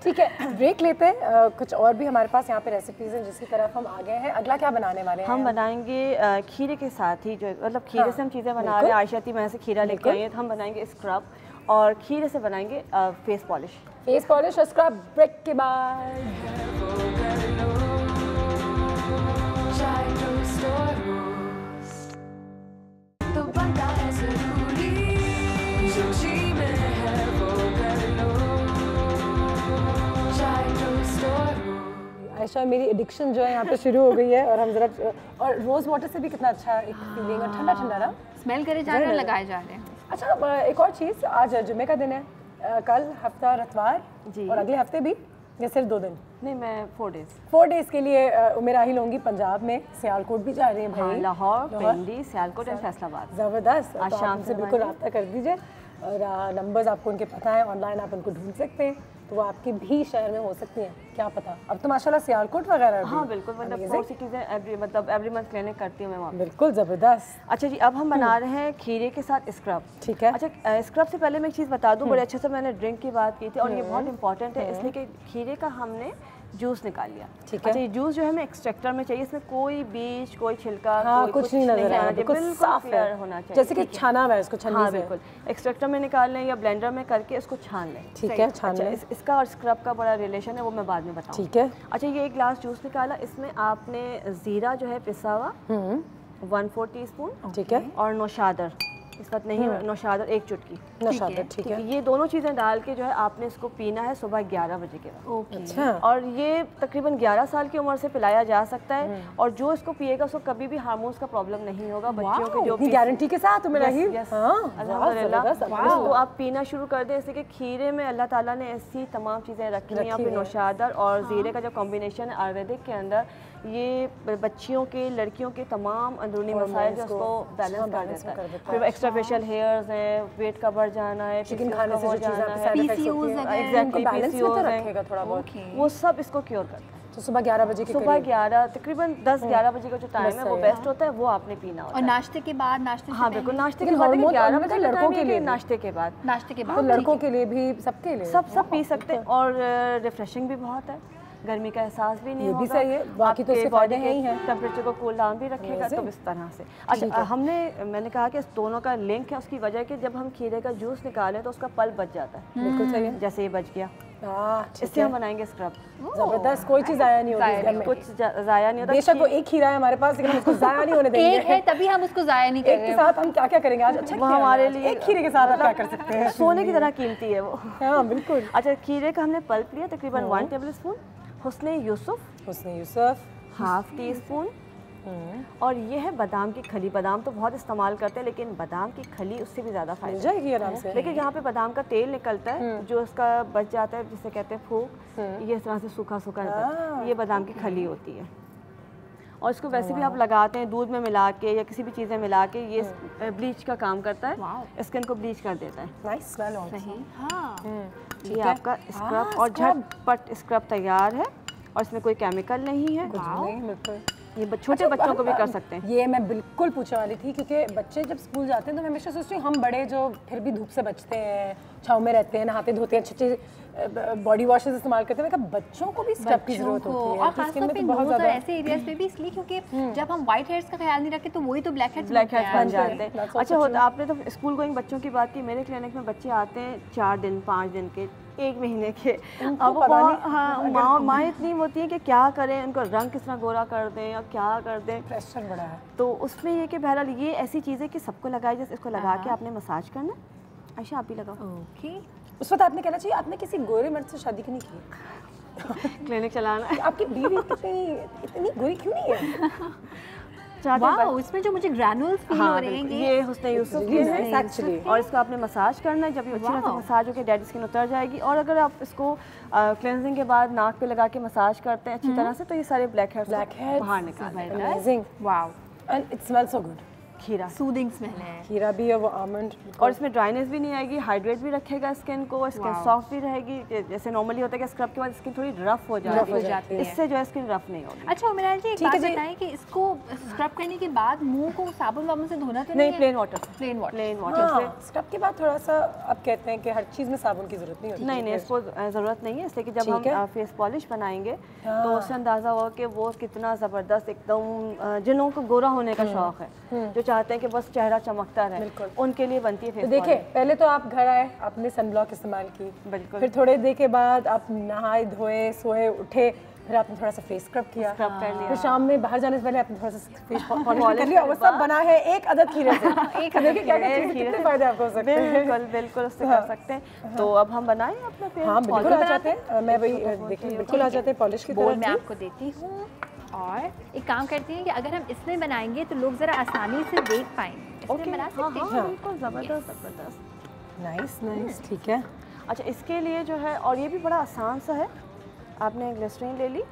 ठीक है, ब्रेक लेते हैं। कुछ और भी हमारे पास यहाँ पे रेसिपीज हैं जिसकी तरफ हम आ गए हैं। अगला क्या बनाने वाले हैं? हम बनाएंगे खीरे के साथ ही, जो मतलब खीरे से हम चीज़ें बना रहे हैं। आयशा थी मैं से खीरा लेके आई है, तो हम बनाएंगे स्क्रब और खीरे से बनाएंगे फेस पॉलिश। फेस पॉलिश और स्क्रब ब्रेक के बाद। आयशा, मेरी एडिक्शन जो है यहाँ पे शुरू हो गई है और हम जरा, और रोज़ वाटर से भी कितना अच्छा एक फीलिंग और ठंडा ठंडा ना स्मेल करे जा रहे हैं, लगाए जा रहे हैं। अच्छा, एक और चीज़, आज जुम्मे का दिन है, कल हफ्ता और इतवार जी, और अगले हफ्ते भी, या सिर्फ 2 दिन? नहीं, मैं 4 डेज़ के लिए मेरा ही लूँगी। पंजाब में सियालकोट भी जा रही हैं भाई, लाहौर, पिंडी, सियालकोट और फैसलाबाद। ज़बरदस्त, आज शाम से बिल्कुल रब्ता कर दीजिए और नंबर्स आपको उनके पता है, ऑनलाइन आप उनको ढूंढ सकते हैं, तो वो आपके भी शहर में हो सकती हैं, क्या पता। अब तो माशाल्लाह सियालकोट वगैरह, हाँ बिल्कुल, मतलब 4 सिटीज़ मतलब एवरी मंथ क्लिनिक करती हूँ मैं वहाँ। बिल्कुल ज़बरदस्त। अच्छा जी, अब हम बना रहे हैं खीरे के साथ स्क्रब। ठीक है। अच्छा, स्क्रब से पहले मैं एक चीज़ बता दूँ, बड़े अच्छे से मैंने ड्रिंक की बात की थी और ये बहुत इंपॉर्टेंट है, इसलिए कि खीरे का हमने जूस निकाल लिया। ठीक है। अच्छा, ये जूस जो है हमें एक्सट्रैक्टर में चाहिए, इसमें कोई बीज, कोई छिलका, कुछ नहीं नजर आ रहा, बिल्कुल साफ होना चाहिए, जैसे कि छाना हुआ है इसको छन्नी से। हाँ बिल्कुल, एक्सट्रैक्टर में निकाल लें या ब्लेंडर में करके इसको छान लें। ठीक है, छान लें। इसका और स्क्रब का बड़ा रिलेशन है, वो मैं बाद में बताऊँ। ठीक है। अच्छा, ये 1 ग्लास जूस निकाला, इसमें आपने ज़ीरा जो है पिसा हुआ 1/4 टीस्पून, ठीक है, और नौशादर, इस बात नहीं, नौशादर 1 चुटकी, नौशादर, ठीक है। ये दोनों चीज़ें डाल के जो है आपने इसको पीना है सुबह 11 बजे के बाद। ओके। अच्छा। और ये तकरीबन 11 साल की उम्र से पिलाया जा सकता है और जो इसको पिएगा उसको कभी भी हार्मोन्स का प्रॉब्लम नहीं होगा। बच्चों के जो गारंटी के साथ मेरा ही, अल्हम्दुलिल्लाह, इसको आप पीना शुरू कर दें। इससे कि खीरे में अल्लाह ताला ने ऐसी तमाम चीज़ें रखी हैं, फिर नौशादर और ज़ीरे का जो कॉम्बिनेशन है आयुर्वेदिक के अंदर, ये बच्चियों के, लड़कियों के तमाम अंदरूनी मसाइल जो उसको बैलेंस कर देता है। फिर एक्स्ट्रा फेशियल हेयर्स हैं, वेट का बढ़ जाना है, चिकन खाने से जो चीज़ें आपके साइड इफेक्ट्स होती हैं, एग्जैक्टली PCOS रखेगा थोड़ा बहुत, वो सब इसको क्योर करता है। तो सुबह 11 बजे के सुबह 11 तकरीबन 10-11 बजे का जो टाइम है वो बेस्ट होता है, वो आपने पीना होता है। और नाश्ते के बाद, नाश्ते से हाँ बिल्कुल, नाश्ते के बाद, बाद 11 बजे लड़कों के लिए, नाश्ते के बाद, नाश्ते के बाद तो लड़कों के लिए भी, सबके लिए सब पी सकते हैं और रिफ्रेशिंग भी बहुत है। गर्मी का एहसास भी नहीं ये होगा। भी सही है, बाकी तो इसके फायदे हैं ही हैं। टेम्परेचर को कूल डाउन भी रखेगा, तो इस तरह से। अच्छा, मैंने कहा कि इस दोनों का लिंक है, उसकी वजह कि जब हम खीरे का जूस निकालें तो उसका पल्प बच जाता है। बिल्कुल सही है। जैसे ये बच गया, ठीक इससे है। हम बनाएंगे स्क्रब। जबरदस्त, कोई चीज़ ज़ाया नहीं होगी इस घर में। कुछ ज़ाया नहीं होता। बेशक वो एक खीरा है हमारे पास, लेकिन हम उसको ज़ाया नहीं होने देंगे। एक है तभी हम उसको ज़ाया नहीं कर एक के साथ हम क्या क्या करेंगे आज? अच्छा, वो हमारे लिए एक खीरे के साथ आप क्या कर सकते हैं? सोने की तरह कीमती है वो। हाँ बिल्कुल। अच्छा, खीरे का हमने पल्प लिया तकरीबन 1 टेबल स्पून, हुस्ने यूसुफ हाफ टी स्पून, और ये है बादाम की खली। बादाम तो बहुत इस्तेमाल करते हैं, लेकिन बादाम की खली उससे भी ज़्यादा मिल फायदा जाएगी आराम से। लेकिन यहाँ पे बादाम का तेल निकलता है जो उसका बच जाता है, जिसे कहते हैं फूक, ये इस तरह से सूखा सूखा रहता है, ये बादाम की खली होती है। और इसको वैसे भी आप लगाते हैं दूध में मिला के या किसी भी चीज़ में मिला के, ये ब्लीच का काम करता है, स्किन को ब्लीच कर देता है। Nice smell also. सही, हाँ ये आपका स्क्रब, और झटपट स्क्रब तैयार है, और इसमें कोई केमिकल नहीं है। बिल्कुल। ये छोटे बच्चों को भी कर सकते हैं। ये मैं बिल्कुल पूछने वाली थी, क्योंकि बच्चे जब स्कूल जाते हैं तो मैं हमेशा सोचती हूँ हम बड़े जो फिर भी धूप से बचते हैं, छाँव में रहते हैं, नहाते धोते हैं, अच्छे बॉडी वॉशेस इस्तेमाल करते हैं, मैं कहा बच्चों को भी स्क्रब की जरूरत होती है। और खासतौर पे नोज और ऐसे एरियाज पे भी, इसलिए क्योंकि जब हम व्हाइट हेयर्स का ख्याल नहीं रखते तो वही तो ब्लैक हेड्स बन जाते हैं। अच्छा, आपने तो स्कूल गोइंग बच्चों की बात की, मेरे क्लिनिक में बच्चे आते हैं 4 दिन 5 दिन के, 1 महीने के। अब माँ इतनी होती है कि क्या करें, उनको रंग किस तरह गोरा कर दें या क्या कर दें, प्रेशर बड़ा है। तो उसमें ये कि बहरहाल ये ऐसी चीज़ है कि सबको लगाए, जैसे इसको लगा के आपने मसाज करना। आयशा आप भी लगाओ। ओके। उस वक्त आपने कहना चाहिए आपने किसी गोरे मर्द से शादी क्यों नहीं की? क्लिनिक चलाना है। आपकी बीवी इतनी गोरी क्यों नहीं है? वाओ, इसमें जो मुझे ग्रैनुल्स फील हो रहे हैं, ये हुस्ने यूसुफ के हैं एक्चुअली, और इसको आपने मसाज करना है। जब ये अच्छी तरह से मसाज होकर डेड स्किन उतर जाएगी, और अगर आप इसको क्लेंजिंग के बाद नाक पे लगा के मसाज करते हैं अच्छी तरह से, तो ये सारे ब्लैक हेड्स बाहर निकल जाएंगे। Amazing, wow, and it smells so good. खीरा सूदिंग स्मेल है, खीरा भी और वो आमंड, और इसमें ड्राइनेस भी नहीं आएगी, हाइड्रेट भी रखेगा स्किन को, स्किन सॉफ्ट भी रहेगी। जैसे नॉर्मली होता है कि स्क्रब के बाद स्किन थोड़ी रफ हो जाती है, इससे जो है स्किन रफ नहीं होगी। अच्छा उमेरा जी, एक बात बताएं कि इसको स्क्रब करने के बाद मुंह को साबुन वाबुन से धोना तो नहीं, प्लेन वाटर से। प्लेन वाटर से। स्क्रब के बाद थोड़ा सा आप कहते हैं कि हर चीज़ में साबुन की जरूरत नहीं होती। नहीं, इसको ज़रूरत नहीं है, इसलिए कि जब हम फेस पॉलिश बनाएंगे तो उससे अंदाज़ा होगा कि वो कितना ज़बरदस्त एकदम, जिन लोगों को गोरा होने का शौक है, जो चाहते हैं कि बस चेहरा चमकता रहे, उनके लिए बनती है फेस पॉलिश। देखिए, पहले तो आप घर आए, आपने सनब्लॉक इस्तेमाल की, बिल्कुल, फिर थोड़े देर के बाद आप नहाए धोए सोए उठे, फिर आपने थोड़ा सा फेस स्क्रब किया, फिर शाम में बाहर जाने से पहले आपने थोड़ा सा फेस पॉलिश कर लिया। वो सब बना है एक अदद खीरे से। एक अदद के कितने फायदे आपको हो सकते हैं। बिल्कुल उससे कर सकते हैं। तो अब हम बनाएं अपना फेस। हाँ बिल्कुल आ जाते हैं, मैं वही देखिए बिल्कुल आ जाते हैं पॉलिश की तरफ। मैं आपको देती हूँ, और एक काम करती हैं कि अगर हम इसमें बनाएंगे तो लोग ज़रा आसानी से देख पाएंगे। ओके, बना सकते हैं, बिल्कुल ज़बरदस्त। नाइस, ठीक है। अच्छा, इसके लिए जो है, और ये भी बड़ा आसान सा है, आपने ग्लिसरीन ले ली,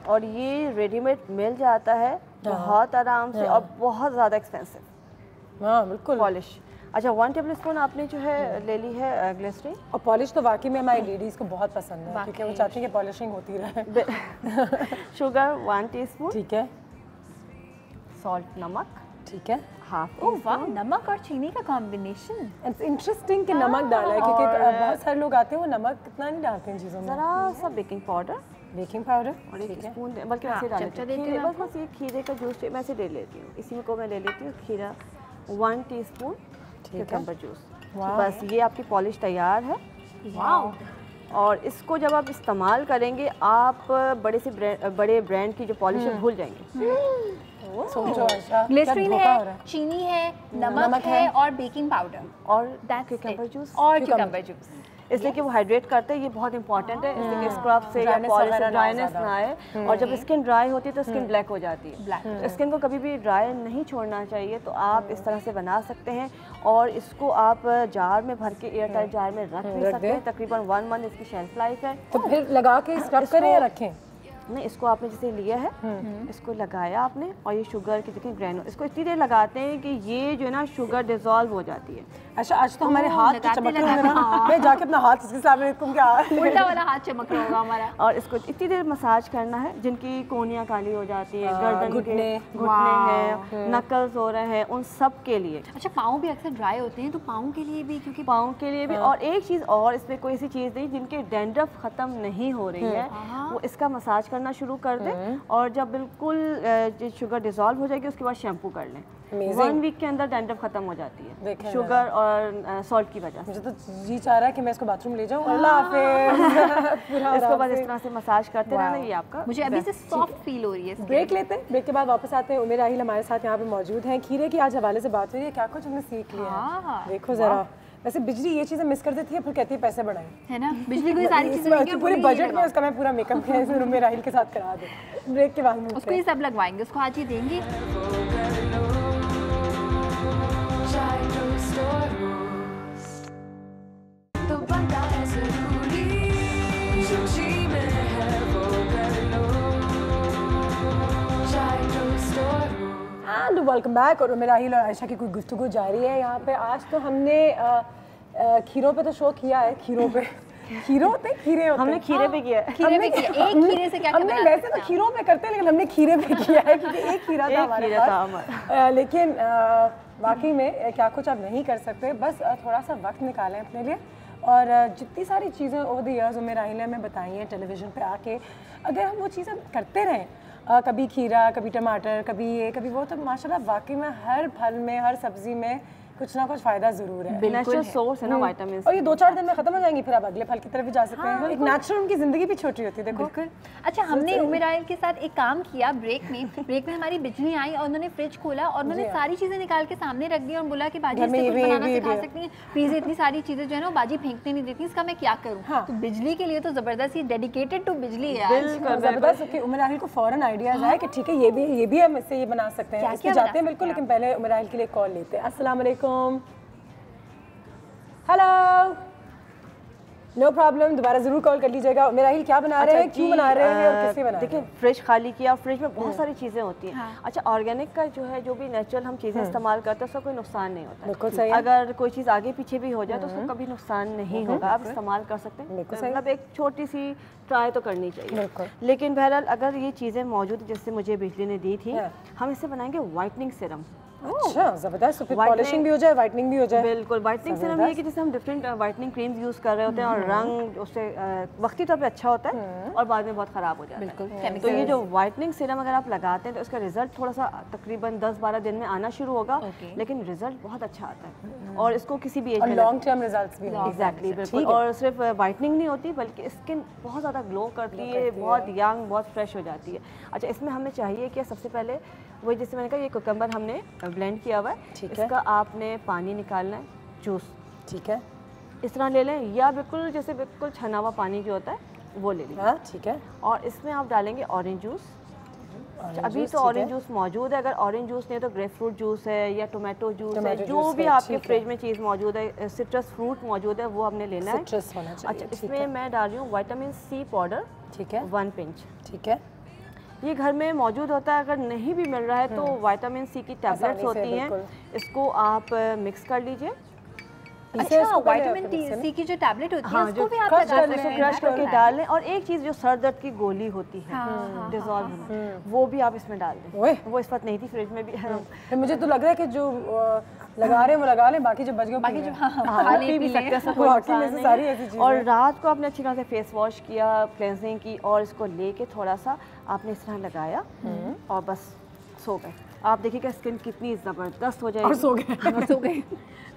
और ये रेडीमेड मिल जाता है बहुत आराम से, और बहुत ज़्यादा एक्सपेंसिव। हाँ बिल्कुल। पॉलिश, अच्छा 1 टेबल स्पून आपने जो है ले ली है ग्लिसरीन, और पॉलिश तो वाकई में हमारी लेडीज़ को बहुत पसंद है, क्योंकि वो चाहती हैं कि पॉलिशिंग होती रहे। शुगर 1 टीस्पून, ठीक है, सॉल्ट नमक, ठीक है, हाफ। ओह वाह, नमक और चीनी का कॉम्बिनेशन। इट्स इंटरेस्टिंग कि नमक डाला है, क्योंकि बहुत सारे लोग आते हैं वो नमक कितना नहीं डालते हैं चीज़ों में। ज़रा सा बेकिंग पाउडर और 1 स्पून, बल्कि ऐसे डाल देती हूँ, बस ये खीरे का जूस मैं ऐसे ले लेती हूँ, इसी में को मैं ले लेती हूँ खीरा 1 टीस्पून क्यूकम्बर जूस। बस ये आपकी पॉलिश तैयार है। वाओ, और इसको जब आप इस्तेमाल करेंगे, आप बड़े ब्रांड की जो पॉलिश है भूल जाएंगे। ग्लिसरीन है, चीनी है, नमक है, और बेकिंग पाउडर, और क्यूकम्बर जूस, इसलिए कि वो हाइड्रेट करते हैं, ये बहुत इंपॉर्टेंट है, इसलिए कि स्क्रब से या पॉलिश से ड्राइनेस ना आए। और जब स्किन ड्राई होती है तो स्किन ब्लैक हो जाती है, तो स्किन को कभी भी ड्राई नहीं छोड़ना चाहिए। तो आप इस तरह से बना सकते हैं, और इसको आप जार में भर के एयर टाइट जार में रख भी सकते हैं, तकरीबन 1 मंथ इसकी शेल्फ लाइफ है। तो फिर लगा के स्क्रब करें या रखें? नहीं, इसको आपने जैसे लिया है, इसको लगाया आपने, और ये शुगर की देखें ग्रैनुल, इसको इतनी देर लगाते हैं कि ये जो है ना शुगर डिजॉल्व हो जाती है। अच्छा, आज तो हमारे हाथ तो चमक रहे होंगे ना, मैं जाके अपना हाथ इसके सामने रखूं क्या? उल्टा वाला हाथ चमक रहा होगा हमारा। और इसको इतनी देर मसाज करना है, जिनकी कोहनियाँ काली हो जाती है, गर्दन घुटने हैं, नकल्स हो रहे हैं, उन सब के लिए। अच्छा, पाँव भी अक्सर ड्राई होते हैं, तो पाँव के लिए भी, क्योंकि पाँव के लिए भी। और एक चीज़ और, इसमें कोई ऐसी चीज़ नहीं, जिनके डैंड्रफ ख़त्म नहीं हो रही है वो इसका मसाज करना शुरू कर दे, और जब बिल्कुल शुगर डिजॉल्व हो जाएगी उसके बाद शैम्पू कर लें। 1 वीक के अंदर डैंड्रफ खत्म हो जाती है शुगर और सॉल्ट की वजह से। मुझे तो जी चाह रहा है कि मैं इसको बाथरूम ले जाऊं। अल्लाह हाफिज़। इसको बाद इस तरह से मसाज करते रहना, ये आपका। मुझे अभी से सॉफ्ट फील हो रही है। ब्रेक लेते हैं, ब्रेक के बाद वापस आते हैं। उमेर राहिल हमारे साथ यहाँ पे मौजूद हैं। खीरे की आज हवाले से बात हुई है, क्या कुछ हमने सीख लिया है देखो जरा। वैसे बिजली ये चीज़ें मिस कर देती है, फिर कहती है पैसे बढ़ाएं, है ना? बिजली को सारी चीज़ें पूरे बजट में उसका मैं पूरा मेकअप उमेर राहिल के साथ करा दूँ। ब्रेक के बाद उसको ये सब लगवाएंगे, उसको आज ही देंगे। Welcome back. और उमेर राहिल और आयशा की कोई गुफ्तगू जारी है यहाँ पे। आज तो हमने खीरों पे तो शो किया है, खीरों पे खीरे होते हैं, हमने खीरे पे किया है। खीरे पे किया, एक खीरे से क्या क्या हमने वैसे तो खीरों पे करते हैं, लेकिन हमने खीरे पे किया है क्योंकि एक खीरा था हमारे पास। लेकिन वाकई में क्या कुछ आप नहीं कर सकते, बस थोड़ा सा वक्त निकालें अपने लिए। और जितनी सारी चीज़ें ओवर द ईयर्स उमेर राहिल ने हमें बताई हैं टेलीविज़न पे आके, अगर हम वो चीज़ें करते रहें, कभी खीरा, कभी टमाटर, कभी ये कभी वो, तो माशाल्लाह वाकई में हर फल में, हर सब्जी में कुछ ना कुछ फायदा जरूर है। नेचुरल सोर्स है ना विटामिन। और ये 2-4 दिन में खत्म हो जाएंगी, फिर आप अगले फल की तरफ भी जा सकते हैं। एक नेचुरल उनकी जिंदगी भी छोटी होती है, देखो। अच्छा, हमने उमेर राहिल के साथ एक काम किया ब्रेक में हमारी बिजली आई और उन्होंने फ्रिज खोला और उन्होंने सारी चीजें निकाल के सामने रख दी और बोला कि बाजी इससे कुछ बनाना सिखा सकती हैं प्लीज, इतनी सारी चीजें जो है ना बाजी फेंकने नहीं देती, इसका मैं क्या करूँ? तो बिजली के लिए तो जबरदस्त, डेडिकेटेड टू बिजली है जबरदस्त। उमेर राहिल को फौरन आइडियाज आया कि ठीक है ये भी हम इससे ये बना सकते हैं, इसमें जाते हैं बिल्कुल। लेकिन पहले उमेर राहिल के लिए कॉल लेते हैं। अस्सलाम वालेकुम। हेलो, नो प्रॉब्लम, दोबारा जरूर कॉल कर लीजिएगा। उमेर राहिल क्या बना रहे हैं, क्यों बना रहे हैं और किससे बना रहे हैं? देखिए, फ्रिज खाली किया, फ्रिज में बहुत सारी चीज़ें होती हैं। अच्छा, ऑर्गेनिक का जो है, जो भी नेचुरल हम चीज़ें इस्तेमाल करते हैं उसका कोई नुकसान नहीं होता। बिल्कुल सही। अगर कोई चीज़ आगे पीछे भी हो जाए तो उसको कभी नुकसान नहीं होगा, आप इस्तेमाल कर सकते हैं। मतलब एक छोटी सी ट्राई तो करनी चाहिए। लेकिन बहरहाल अगर ये चीज़ें मौजूद, जैसे मुझे बिजली ने दी थी, हम इससे बनाएंगे वाइटनिंग सीरम। अच्छा, जबरदस्त। तो फिर पॉलिशिंग भी हो जाए, वाइटनिंग भी हो जाए। बिल्कुल, वाइटनिंग सीरम ये कि जैसे हम डिफरेंट वाइटनिंग क्रीम्स यूज़ कर रहे होते हैं और रंग उससे वक्ती तौर पे अच्छा होता है और बाद में बहुत ख़राब हो जाता है। तो ये जो वाइटनिंग सीरम अगर आप लगाते हैं तो इसका रिजल्ट थोड़ा सा तकरीबन 10-12 दिन में आना शुरू होगा, लेकिन रिजल्ट बहुत अच्छा आता है और इसको किसी भी एज में लॉन्ग टर्म रिजल्ट्स भी। एग्जैक्टली, बिल्कुल। और सिर्फ वाइटनिंग नहीं होती बल्कि स्किन बहुत ज़्यादा ग्लो करती है, बहुत यंग, बहुत फ्रेश हो जाती है। अच्छा, इसमें हमें चाहिए कि सबसे पहले वही जैसे मैंने कहा, ये कुकम्बर हमने ब्लेंड किया हुआ है, इसका आपने पानी निकालना है, जूस, ठीक है, इस तरह ले लें, या बिल्कुल जैसे बिल्कुल छना हुआ पानी जो होता है वो ले लीजिए, ठीक है। और इसमें आप डालेंगे ऑरेंज जूस। अभी तो ऑरेंज जूस मौजूद है, अगर ऑरेंज जूस नहीं तो ग्रेप फ्रूट जूस है या टोमेटो जूस है, जो भी आपके फ्रिज में चीज़ मौजूद है, सिट्रस फ्रूट मौजूद है, वो हमने लेना है। अच्छा, इसमें मैं डाल रही हूँ विटामिन सी पाउडर, ठीक है, 1 पिंच, ठीक है। ये घर में मौजूद होता है, अगर नहीं भी मिल रहा है तो विटामिन सी की टैबलेट्स होती हैं, इसको आप मिक्स कर लीजिए। अच्छा, विटामिन सी की जो टैबलेट होती है उसको भी आप क्रश करके डाल लें। और एक चीज़ जो सर दर्द की गोली होती है डिजॉल्व, वो भी आप इसमें डाल दें। वो इस वक्त नहीं थी फ्रिज में भी। मुझे तो लग रहा है कि जो लगा रहे हैं वो लगा लें, बाकी जो बच गए बाकी जो पी भी सकते हैं सारी ऐसी चीज़ें। और रात को आपने अच्छी तरह से फेस वॉश किया, क्लेंजिंग की, और इसको लेके थोड़ा सा आपने इस तरह लगाया और बस सो गए। आप देखिएगा स्किन कितनी ज़बरदस्त हो जाएगी। और सो गए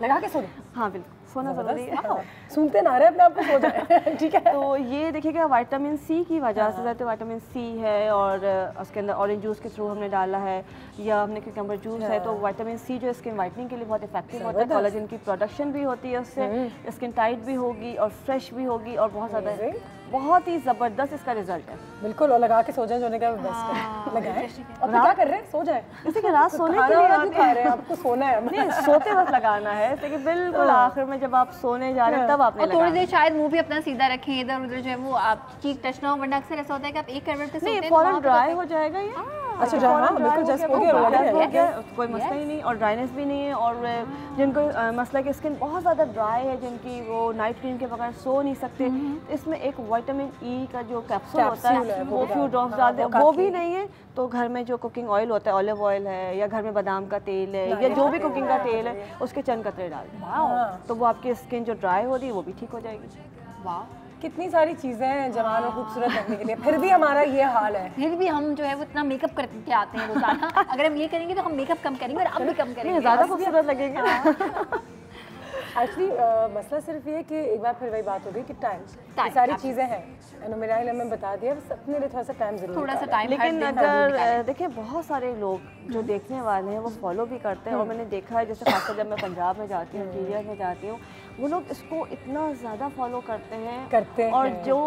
लगा के सो गए। हाँ बिल्कुल, सोना ज़रूरी है। सुनते ना रहे अपने आप को, सो जाए। ठीक है। तो ये देखिएगा विटामिन सी की वजह से, तो विटामिन सी है और उसके अंदर ऑरेंज जूस के थ्रू हमने डाला है, या हमने क्यूकम्बर जूस है, तो विटामिन सी जो स्किन वाइटनिंग के लिए बहुत इफेक्टिव होता है। कोलेजन की प्रोडक्शन भी होती है उससे, स्किन टाइट भी होगी और फ्रेश भी होगी और बहुत ज़्यादा, बहुत ही ज़बरदस्त इसका रिजल्ट है। बिल्कुल, और लगा के सो जाए, जोने का बेस्ट है। लगाएं और क्या कर रहे हैं, सो जाए। जैसे कि रात सोने के लिए खा रहे हैं, आपको सोना है, नहीं सोते वक्त लगाना है, जैसे कि बिल्कुल आखिर में में जब आप सोने जा रहे हैं तब आपने और थोड़ी देर शायद मुंह भी अपना सीधा रखें, इधर उधर जो है वो आप चीक टच ना हो, वरना अक्सर ऐसा होता है कि आप एक करवट पे सोते हैं फौरन ड्राई हो जाएगा ये। अच्छा हाँ बिल्कुल जस्ट हो गया, कोई मसला ही नहीं, और ड्राइनेस भी नहीं है। और जिनको मसला कि स्किन बहुत ज़्यादा ड्राई है, जिनकी वो नाइट क्रीम के बगैर सो नहीं सकते, इसमें एक विटामिन ई का जो कैप्सूल होता है वो फ्यू ड्रॉप्स डाल दें, वो भी नहीं है तो घर में जो कुकिंग ऑयल होता है, ऑलिव ऑयल है या घर में बादाम का तेल है या जो भी कुकिंग का तेल है उसके चंद कतरे डाल दें, तो वो आपकी स्किन जो ड्राई हो रही है वो भी ठीक हो जाएगी। वाह, कितनी सारी चीज़ें हैं जवान और खूबसूरत रखने के लिए, फिर भी हमारा ये हाल है। फिर भी हम जो है वो इतना मेकअप करके आते हैं रोजाना। अगर हम ये करेंगे तो हम मेकअप कम करेंगे और अब भी कम करेंगे, ज़्यादा खूबसूरत लगेगा। एक्चुअली मसला सिर्फ ये कि एक बार फिर वही बात हो गई कि टाइम सारी चीज़ें हैं, मेरा हमें बता दिया, बस अपने लिए थोड़ा सा टाइम जरूर, थोड़ा सा टाइम। लेकिन अगर देखिए बहुत सारे लोग जो देखने वाले हैं वो फॉलो भी करते हैं, और मैंने देखा है जैसे खासकर जब मैं पंजाब में जाती हूँ, इंटीरियर में जाती हूँ, वो लोग इसको इतना ज़्यादा फॉलो करते हैं और जो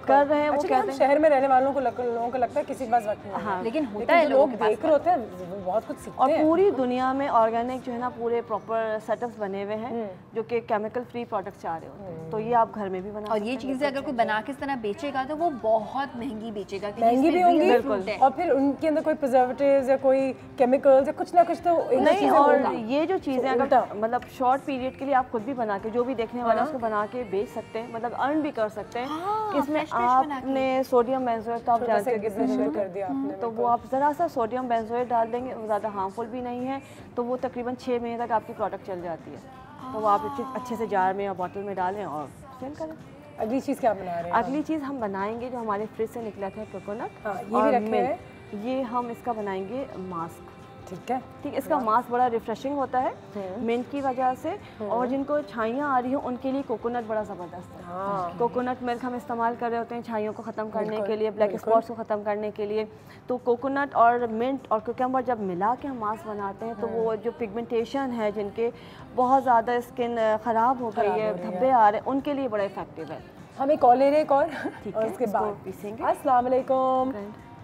कर रहे हैं वो कहते हैं। शहर में रहने वालों को लोगों को लगता है किसी के पास वक्त नहीं। हाँ, लेकिन होता है, लोग देख रहे होते हैं, बहुत कुछ सीखते हैं। और पूरी दुनिया में ऑर्गेनिक जो है ना पूरे प्रॉपर सेटअप्स बने हुए हैं जो कि केमिकल फ्री प्रोडक्ट्स आ रहे होते हैं, तो ये आप घर में भी बना। और ये चीज़ें अगर कोई बना के इस तरह बेचेगा तो वो बहुत महंगी बेचेगा, महंगी भी होंगी, और फिर उनके अंदर कोई प्रिजर्वेटिव्स या कोई केमिकल्स या कुछ ना कुछ तो नहीं। और ये जो चीज़ें अगर मतलब शॉर्ट पीरियड के लिए आप खुद भी बना के, जो भी देखने वाला है उसको बना के बेच सकते हैं, मतलब अर्न भी कर सकते हैं। कि इसमें आपने सोडियम बेंजोएट तो आप जानते हैं, तो वो आप ज़रा सा सोडियम बेंजोएट डाल देंगे, वो ज़्यादा हार्मफुल भी नहीं है, तो वो तकरीबन 6 महीने तक आपकी प्रोडक्ट चल जाती है। तो वो आप अच्छे से जार में या बॉटल में डालें और सेल करें। अगली चीज़ क्या बना रहे हैं? अगली चीज़ हम बनाएंगे जो हमारे फ्रिज से निकला था कोकोनट, ये भी रखे हैं, ये हम इसका बनाएंगे मास्क। ठीक है, ठीक, इसका मास्क बड़ा रिफ्रेशिंग होता है मिंट की वजह से, और जिनको छाइयाँ आ रही हो उनके लिए कोकोनट बड़ा ज़बरदस्त है। कोकोनट मिल्क हम इस्तेमाल कर रहे होते हैं छाइयों को ख़त्म करने के लिए, ब्लैक स्पॉट्स को ख़त्म करने के लिए। तो कोकोनट और मिंट और क्यूकम्बर जब मिला के हम मास्क बनाते हैं तो वो जो पिगमेंटेशन है, जिनके बहुत ज़्यादा स्किन ख़राब हो गई है, धब्बे आ रहे हैं, उनके लिए बड़ा इफेक्टिव है। हम एक कॉल ले रहे हैं, और ठीक है, उसके बाद पीसेंगे। अस्सलाम वालेकुम।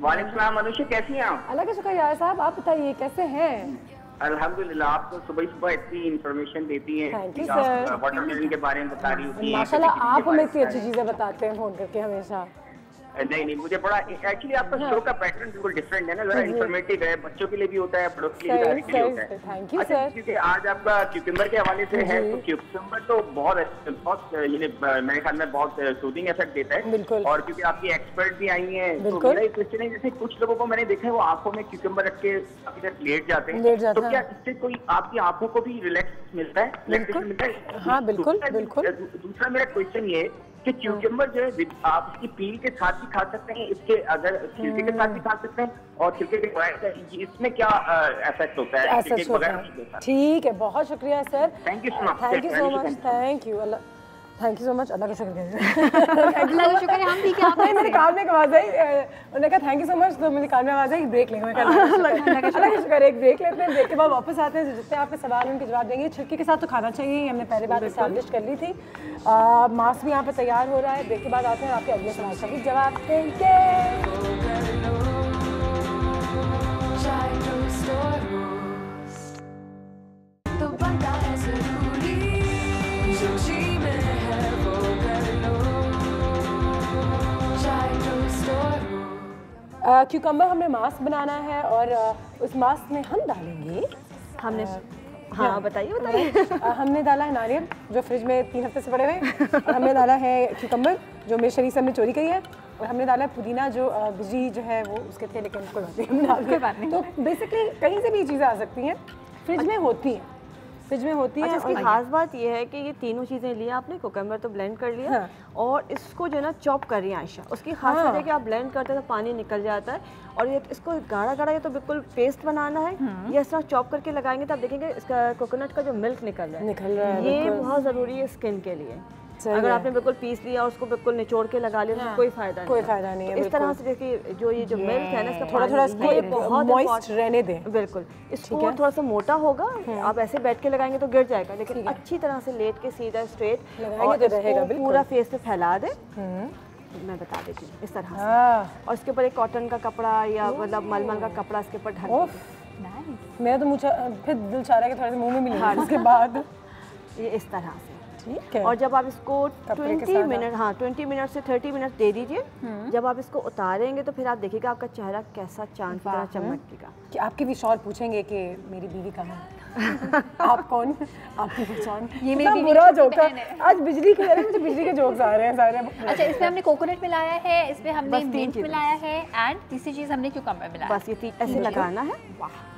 वालेकुम सलाम अनुषा, कैसी हैं आप? अल्लाह का शुक्र यार साहब, आप बताइए कैसे हैं? अल्हम्दुलिल्लाह, आप तो सुबह सुबह इतनी इन्फॉर्मेशन देती हैं, Thank you, sir। वाटरमेलन के बारे में बता रही होती हैं। माशाल्लाह आप हमें इतनी अच्छी चीज़ें बताते हैं फ़ोन करके हमेशा। नहीं, मुझे बड़ा एक्चुअली आपका शो का पैटर्न बिल्कुल डिफरेंट है ना, जरा इन्फॉर्मेटिव है, बच्चों के लिए भी होता है, बड़ों के लिए भी होता है। Thank you sir. क्योंकि आज आपका क्यूकम्बर के हवाले से है, तो क्यूकम्बर तो बहुत मेरे ख्याल में बहुत सूदिंग इफेक्ट देता है। बिल्कुल। और क्योंकि आपकी एक्सपर्ट भी आई हैं, तो मेरा एक क्वेश्चन है, जैसे कुछ लोगों को मैंने देखा है वो आंखों में क्यूकम्बर रख के लेट जाते हैं, तो क्या इससे कोई आपकी आंखों को भी रिलैक्स मिलता है, रिलैक्सेशन मिलता है? हाँ बिल्कुल बिल्कुल। दूसरा मेरा क्वेश्चन ये कि क्यूकम्बर जो है आप इसकी पील के साथ भी खा सकते हैं, इसके अगर छिलके के साथ भी खा सकते हैं, और छिलके के बगैर इसमें क्या इफेक्ट होता है? छिलके के बगैर नहीं होता। ठीक है, बहुत शुक्रिया sir, thank you so much. Thank you so much, thank you, thank you so much, Allah का शुक्र। अल्लाह का शुक्र है, हम भी क्या मेरे कान में आवाज़ आई, उन्होंने कहा थैंक यू सो मच, तो मेरे कान में आवाज़ आई ब्रेक लेंगे। अल्लाह का शुक्र, एक ब्रेक लेते हैं, ब्रेक के बाद वापस आते हैं, जितने आपके सवाल उनके जवाब देंगे। छिलके के साथ तो खाना चाहिए, हमने पहले बात इस्टेब्लिश कर ली थी। मास्क भी यहाँ पे तैयार हो रहा है, ब्रेक के बाद आते हैं, आपके अगले सवाल का भी जवाब देंगे। तो बनता है ज़रूरी, जो जी में है वो कर लो, चाय टोस्ट और क्यूकम्बर हमने मास्क बनाना है, और उस मास्क में हम डालेंगे, हमने हाँ बताइए हमने डाला है नारियल जो फ्रिज में 3 हफ्ते से पड़े हुए हैं, और हमने डाला है क्यूकम्बर जो मेरे शरीर से हमने चोरी करी है, और हमने डाला है पुदीना जो बिजली जो है वो उसके थे, लेकिन कोई बात नहीं। तो बेसिकली कहीं से भी चीज़ें आ सकती हैं, फ्रिज में होती हैं, फ्रिज में होती है। इसकी खास बात ये है कि ये तीनों चीज़ें ली आपने, कोकम्बर तो ब्लेंड कर लिया, हाँ। और इसको जो है ना चॉप कर रही है आयशा। उसकी खास बात है कि आप ब्लेंड करते हैं तो पानी निकल जाता है, और ये इसको गाढ़ा गाढ़ा ये तो बिल्कुल पेस्ट बनाना है, ये इस तरह चॉप करके लगाएंगे तो आप देखेंगे इसका कोकोनट का जो मिल्क निकल रहा है, ये बहुत ज़रूरी है स्किन के लिए। अगर आपने बिल्कुल पीस लिया और उसको बिल्कुल निचोड़ के लगा लिया तो कोई फायदा नहीं है। इस तरह से देखिए जो ये जो मिल्क है ना, इसका थोड़ा इसको मॉइस्ट रहने दें, बिल्कुल इसको थोड़ा सा मोटा होगा, आप ऐसे बैठ के लगाएंगे तो गिर जाएगा, लेकिन अच्छी तरह से लेट के सीधा स्ट्रेट लगाएंगे तो रहेगा, पूरा फेस पे फैला दे। मैं बता देती हूँ इस तरह से, और इसके ऊपर एक कॉटन का कपड़ा या मतलब मलमल का कपड़ा इसके ऊपर ढक। मेरा तो मुझे फिर दिल चाह रहा है कि थोड़ा सा मुंह में भी ले, उसके बाद ये इस तरह से ठीक है। और जब आप इसको 20 मिनट, हाँ 20 मिनट से 30 मिनट दे दीजिए। जब आप इसको उतारेंगे तो फिर आप देखिएगा आपका चेहरा कैसा चांद की तरह चमकेगा। कि आपके भी शौहर पूछेंगे कि मेरी बीवी कहाँ है? आप कौन? आपकी पहचान? ये मेरी बीवी बुरा की जोक था। बहन है। आज बिजली के मुझे बिजली के जोक्स आ रहे हैं सारे। अच्छा, इसमें हमने कोकोनट मिलाया है, इसमें हमने बस 3 मिंट चीज़ें। मिलाया है एंड तीसरी चीज़ हमने क्यूकम्बर मिलाया। बस ये ऐसे लगाना है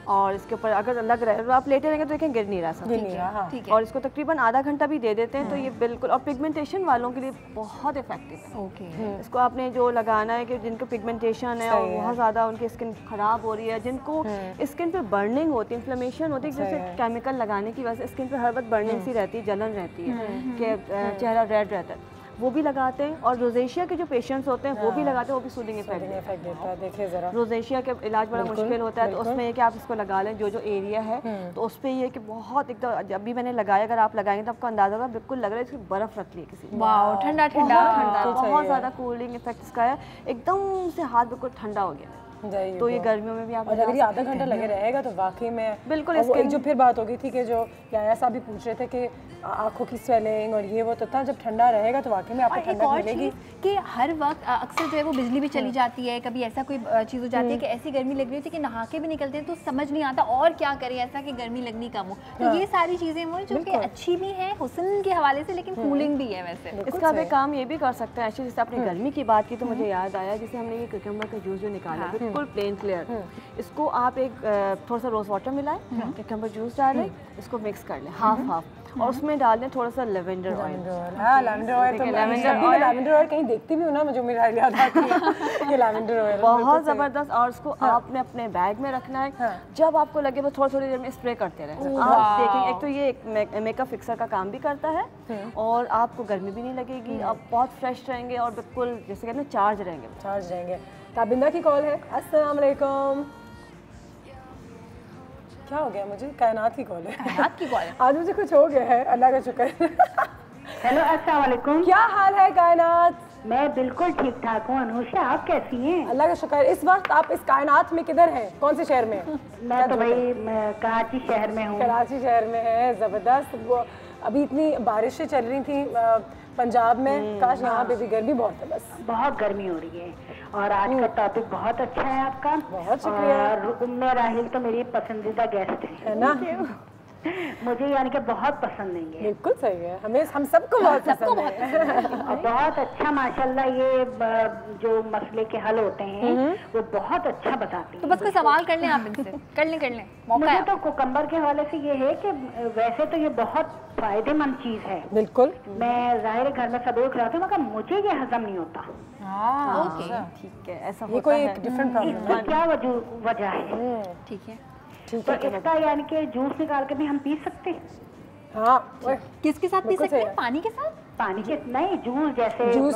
और इसके ऊपर अगर लग रहा है तो आप लेटे रहेंगे तो देखें गिर नहीं रहा सब। ठीक है। और इसको तकरीबन आधा घंटा भी दे देते हैं तो ये बिल्कुल, और पिगमेंटेशन वालों के लिए बहुत इफेक्टिव है। ओके। इसको आपने जो लगाना है कि जिनको पिगमेंटेशन है और बहुत ज़्यादा उनकी स्किन खराब हो रही है, जिनको स्किन पे बर्निंग होती है, इन्फ्लेमेशन होती है, जैसे केमिकल लगाने की वजह से स्किन पे हर वक्त बर्निंग सी रहती है, जलन रहती है कि चेहरा रेड रहता है, वो भी लगाते हैं। और रोजेशिया के जो पेशेंट्स होते हैं वो भी लगाते हैं, वो भी सूदिंग इफेक्ट देता है। देखिए जरा, रोजेशिया का इलाज बड़ा मुश्किल होता है, तो उसमें ये कि आप इसको लगा लें जो एरिया है, तो उस पर ये कि बहुत एकदम, जब भी मैंने लगाया, अगर आप लगाएंगे तो आपको अंदाजा होगा बिल्कुल लग रहा है इसकी बर्फ़ रख ली है किसी ने। वाओ, ठंडा ठंडा ठंडा, बहुत ज़्यादा कूलिंग इफेक्ट इसका है, एकदम से हाथ बिल्कुल ठंडा हो गया। तो ये गर्मियों में भी आप, और अगर ये आधा घंटा लगे रहेगा तो वाकई में बिल्कुल। वो एक जो फिर बात हो गई थी कि जो याया साहब भी पूछ रहे थे कि आंखों की स्वेलिंग और ये वो, तो जब ठंडा रहेगा तो वाकई में आपको ठंडक मिलेगी। कि हर वक्त अक्सर जो है वो बिजली भी चली जाती है, कभी ऐसा कोई चीज़ हो जाती है कि ऐसी गर्मी लग रही होती है कि नहा के भी निकलते हैं तो समझ नहीं आता और क्या करें ऐसा कि गर्मी लगनी कम हो। तो ये सारी चीज़ें वो जो कि अच्छी भी हैं हुस्न के हवाले से, लेकिन कूलिंग भी है वैसे। इसका भी काम ये भी कर सकते हैं। एक्चुअली जैसे आपने गर्मी की बात की तो मुझे याद आया, जैसे हमने ये क्यूकम्बर का जूस जो निकाला बिल्कुल प्लेन क्लियर, इसको आप एक थोड़ा सा रोज वाटर मिलाएं, क्यूकम्बर जूस डालें, इसको मिक्स कर लें हाफ और उसमें डाल दें थोड़ा सा लेवेंडर ऑयल। हाँ, लेवेंडर ऑयल तो लेवेंडर ऑयल कहीं देखती भी हूँ ना, मुझे मेरा याद आती है ये लेवेंडर ऑयल बहुत ज़बरदस्त। और उसको आपने अपने बैग में रखना है, जब आपको लगे बस थोड़ी देर में स्प्रे करते रहें। आप देखेंगे एक तो ये एक मेकअप फिक्सर का काम भी करता है और आपको गर्मी भी नहीं लगेगी, आप बहुत फ्रेश रहेंगे और बिल्कुल जैसे कहते हैं चार्ज रहेंगे। ताबिंदा की कॉल है। अस्सलाम वालेकुम। क्या हो गया मुझे? कायनात की कॉल है। आज मुझे कुछ हो गया है, अल्लाह का शुक्र। हेलो, अस्सलाम वालेकुम। क्या हाल है कायनात? मैं बिल्कुल ठीक ठाक हूँ। अनुषा, आप कैसी हैं? अल्लाह का शुक्र। इस वक्त आप इस कायनात में किधर हैं? कौन से शहर में? मैं तो भाई कराची शहर में हूँ। कराची शहर में है, ज़बरदस्त। वो अभी इतनी बारिशें चल रही थी पंजाब में, काश यहाँ पे भी गर्मी बहुत है। बस बहुत गर्मी हो रही है और आज का टॉपिक बहुत अच्छा है आपका। बहुत शुक्रिया। और उम्मे राहिल तो मेरी पसंदीदा गेस्ट है ना। मुझे यानी कि बहुत पसंद नहीं है। बिल्कुल सही है, हमें हम सबको बहुत पसंद है। और बहुत अच्छा माशाल्लाह, ये जो मसले के हल होते हैं वो बहुत अच्छा बताती हैं। तो बस कोई सवाल कर लें आप इनसे, कर लें मौका मुझे है। तो कुकम्बर के हवाले से ये है कि वैसे तो ये बहुत फायदेमंद चीज है। बिल्कुल। मैं जाहिर घर में सबूत खिलाती हूँ मगर मुझे ये हजम नहीं होता। ओके, ठीक है, ऐसा ये कोई एक डिफरेंट प्रॉब्लम इसकी क्या वजह है? ठीक है। तो इसका यानी कि जूस निकाल के भी हम पी सकते हैं? हाँ। किसके साथ पी सकते हैं? पानी के साथ? पानी के नहीं, जूस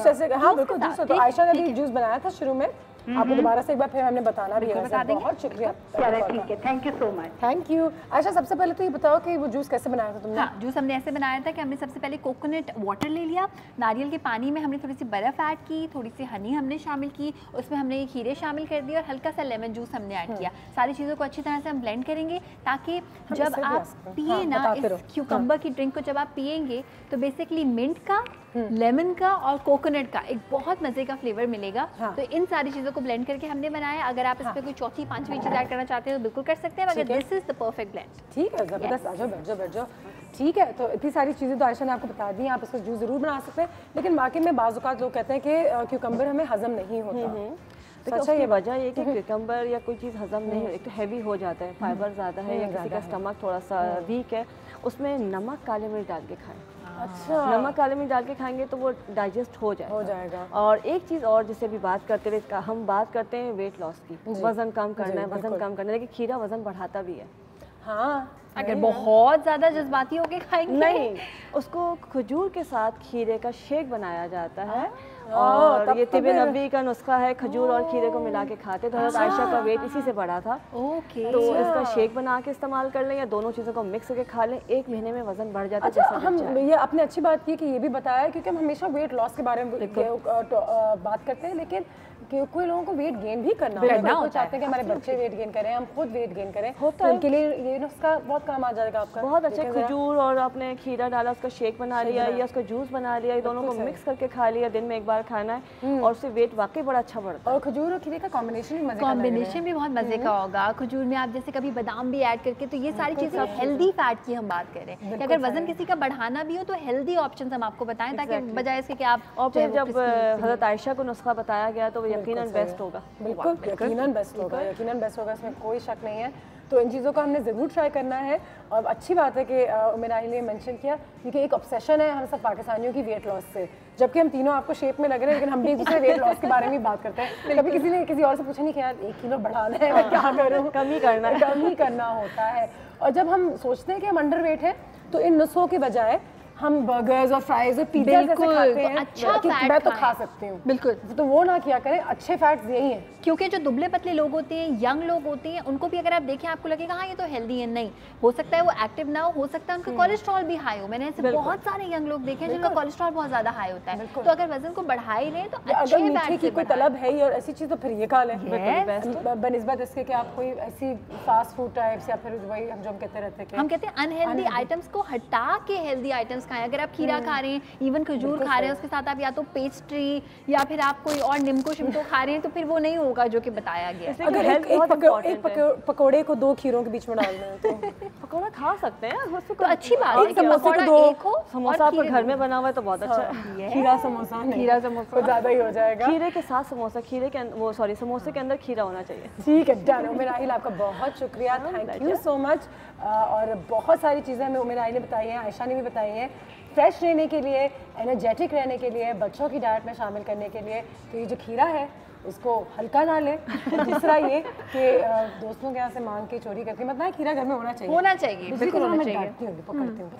जैसे हाँ बिल्कुल जूस। तो आयशा ने भी जूस बनाया था शुरू में, आपको दोबारा से एक बार फिर हमने बताना भी है। बहुत शुक्रिया। चलो ठीक है, thank you so much. Thank you. Ayesha, सबसे पहले तो ये बताओ कि वो जूस कैसे बनाया था तुमने? हाँ, जूस हमने ऐसे बनाया था कि हमने सबसे पहले कोकोनट वाटर ले लिया, नारियल के पानी में हमने थोड़ी सी बर्फ़ ऐड की, थोड़ी सी हनी हमने शामिल की, उसमें हमने खीरे शामिल कर दिए और हल्का सा लेमन जूस हमने ऐड किया। सारी चीज़ों को अच्छी तरह से हम ब्लेंड करेंगे ताकि जब आप पिए ना इस क्यूकम्बर की ड्रिंक को, जब आप पिएंगे तो बेसिकली मिंट का, लेमन का और कोकोनट का एक बहुत मज़े का फ्लेवर मिलेगा। तो इन सारी चीज़ों को ब्लेंड करके हमने बनाया। अगर आप इस पर कोई चौथी पांचवी चीज़ ऐड करना चाहते हैं तो बिल्कुल कर सकते हैं, मगर this is the perfect blend. ठीक है, ज़बरदस्त। आ जाओ, बैठ जाओ। ठीक है, तो इतनी सारी चीज़ें तो आयशा ने आपको बता दी, आप इसका जूस ज़रूर बना सकते हैं। लेकिन वाकई में बाज़ औक़ात लोग कहते हैं कि क्यूकम्बर हमें हज़म नहीं होता। अच्छा, ये वजह ये कि क्यूकम्बर या कोई चीज़ हजम नहीं हो, एक तो हैवी हो जाता है, फाइबर ज़्यादा है, या किसी का स्टमक थोड़ा सा वीक है, उसमें नमक काले मिर्च डाल के खाएं। अच्छा, नमक काले मिर्च डाल के खाएंगे तो वो डाइजेस्ट हो जाएगा। और एक चीज़ और जिससे भी बात करते हुए, हम बात करते हैं वेट लॉस की, वज़न कम करना है, वज़न कम करना है, लेकिन खीरा वज़न बढ़ाता भी है। हाँ, अगर बहुत ज़्यादा जज्बाती होके खाएंगे नहीं, उसको खजूर के साथ खीरे का शेक बनाया जाता है और ये तिब नबी का नुस्खा है, खजूर और खीरे को मिला के खाते। तो आयशा का वेट इसी से बढ़ा था। ओके, तो इसका शेक बना के इस्तेमाल कर लें या दोनों चीज़ों को मिक्स करके खा लें, 1 महीने में वजन बढ़ जाता है। अच्छा, हम ये आपने अच्छी बात की कि ये भी बताया, क्योंकि हम हमेशा वेट लॉस के बारे में बात करते हैं, लेकिन कोई लोगों को वेट गेन भी करना होता है। चाहते हैं कि हमारे बच्चे वेट गेन करें, हम खुद वेट गेन करें, तो उनके लिए ये नुस्खा बहुत बहुत काम आ जाएगा आपका। बहुत अच्छे खजूर और आपने खीरा डाला, उसका शेक बना लिया या उसका जूस बना लिया, ये दोनों को मिक्स करके खा लिया, दिन में एक बार खाना है और उससे वेट वाकई बड़ा अच्छा बढ़ता है। और खजूर और खीरे का कॉम्बिनेशन भी बहुत मजे का होगा। खजूर में आप जैसे कभी बादाम भी ऐड करके, तो ये सारी चीजें हेल्दी फैट की हम बात करें कि अगर वजन किसी का बढ़ाना भी हो तो हेल्दी ऑप्शंस हम आपको बताएं, ताकि बजाय इसके कि आप। और फिर जब हज़रत आयशा को नुस्खा बताया गया तो वो यकीनन बेस्ट होगा। बिल्कुल यकीनन बेस्ट होगा, यकीनन बेस्ट होगा, इसमें कोई शक नहीं है। तो इन चीज़ों को हमने ज़रूर ट्राई करना है। और अच्छी बात है कि उमेराही ने मेंशन किया, क्योंकि एक ऑब्सेशन है हम सब पाकिस्तानियों की वेट लॉस से, जबकि हम तीनों आपको शेप में लग रहे हैं, लेकिन हम भी एक दूसरे वेट लॉस के बारे में बात करते हैं। कभी किसी ने किसी और से पूछा नहीं कि यार 1 किलो बढ़ाना है, मैं क्या करूँ? कम ही करना होता है। और जब हम सोचते हैं कि हम अंडर वेट हैं, तो इन नुस्खों के बजाय हम बर्गर्स और फ्राइज और पिज़्ज़ा जैसे खाते हैं, अच्छा मैं तो खा सकती हूँ, बिल्कुल, तो वो ना किया करें। अच्छे फैट्स यही हैं, क्योंकि जो दुबले पतले लोग होते हैं, यंग लोग होते हैं, उनको भी अगर आप देखें आपको लगेगा हाँ ये तो हेल्दी है, नहीं हो सकता है वो एक्टिव ना हो सकता है उनका कोलेस्ट्रॉल भी हाई हो। मैंने ऐसे बहुत सारे यंग लोग देखे हैं जिनका कोलेस्ट्रॉल बहुत ज्यादा हाई होता है। तो अगर वजन को बढ़ा ही रहे तो अगर मीठे की कोई तलब है और ऐसी चीज़, तो फिर ये खा लें बनिस्बत इसके कि आप कोई ऐसी फास्ट फूड टाइप्स या फिर वही जो हम कहते रहते हैं, हम कहते हैं अनहेल्दी आइटम्स को हटा के हेल्दी आइटम्स खाएं। अगर आप खीरा खा रहे हैं, इवन खजूर खा रहे हैं, उसके साथ आप या तो पेस्ट्री या फिर आप कोई और निम्को शिमको खा रहे हैं, तो फिर वो नहीं होगा जो कि बताया गया। अगर एक पकौड़े को 2 खीरों के बीच में डालना है तो पकौड़ा खा सकते हैं, तो अच्छी बात है। समोसे को 2 समोसा आपको घर में बना हुआ है तो बहुत अच्छा है। खीरा समोसा ज़्यादा ही हो जाएगा। खीरे के साथ समोसा, समोसे के अंदर खीरा होना चाहिए। ठीक है, डन। उमेराहिल आपका बहुत शुक्रिया, थैंक यू सो मच। और बहुत सारी चीज़ें हमें उमेराहिल ने बताई हैं, आयशा ने भी बताई हैं, फ्रेश रहने के लिए, एनर्जेटिक रहने के लिए, बच्चों की डाइट में शामिल करने के लिए। तो ये जो खीरा है उसको हल्का ना लें। दूसरा ये कि दोस्तों के यहाँ से मांग के चोरी करके मत ना, खीरा घर में होना चाहिए, बिल्कुल होना चाहिए।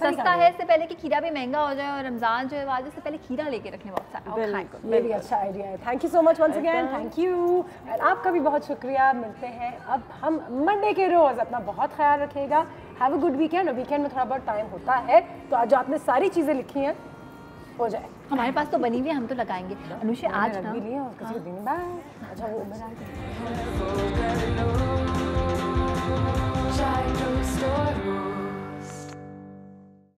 सस्ता है, इससे पहले कि खीरा भी महंगा हो जाए और रमजान जो है आज से पहले खीरा लेके रखें बहुत सारा। ये भी अच्छा आइडिया है। Thank you so much once again, thank you. And आपका भी बहुत शुक्रिया। मिलते हैं अब हम मंडे के रोज़। अपना बहुत ख्याल रखिएगा। Have a good weekend. और वीकेंड में थोड़ा बहुत टाइम होता है, तो आज जो आपने सारी चीज़ें लिखी हैं हो जाए। हमारे पास तो बनी हुई है, हम तो लगाएंगे। अनुषे आज ना भी लिए और किसी दिन बाय। अच्छा वो Try to restore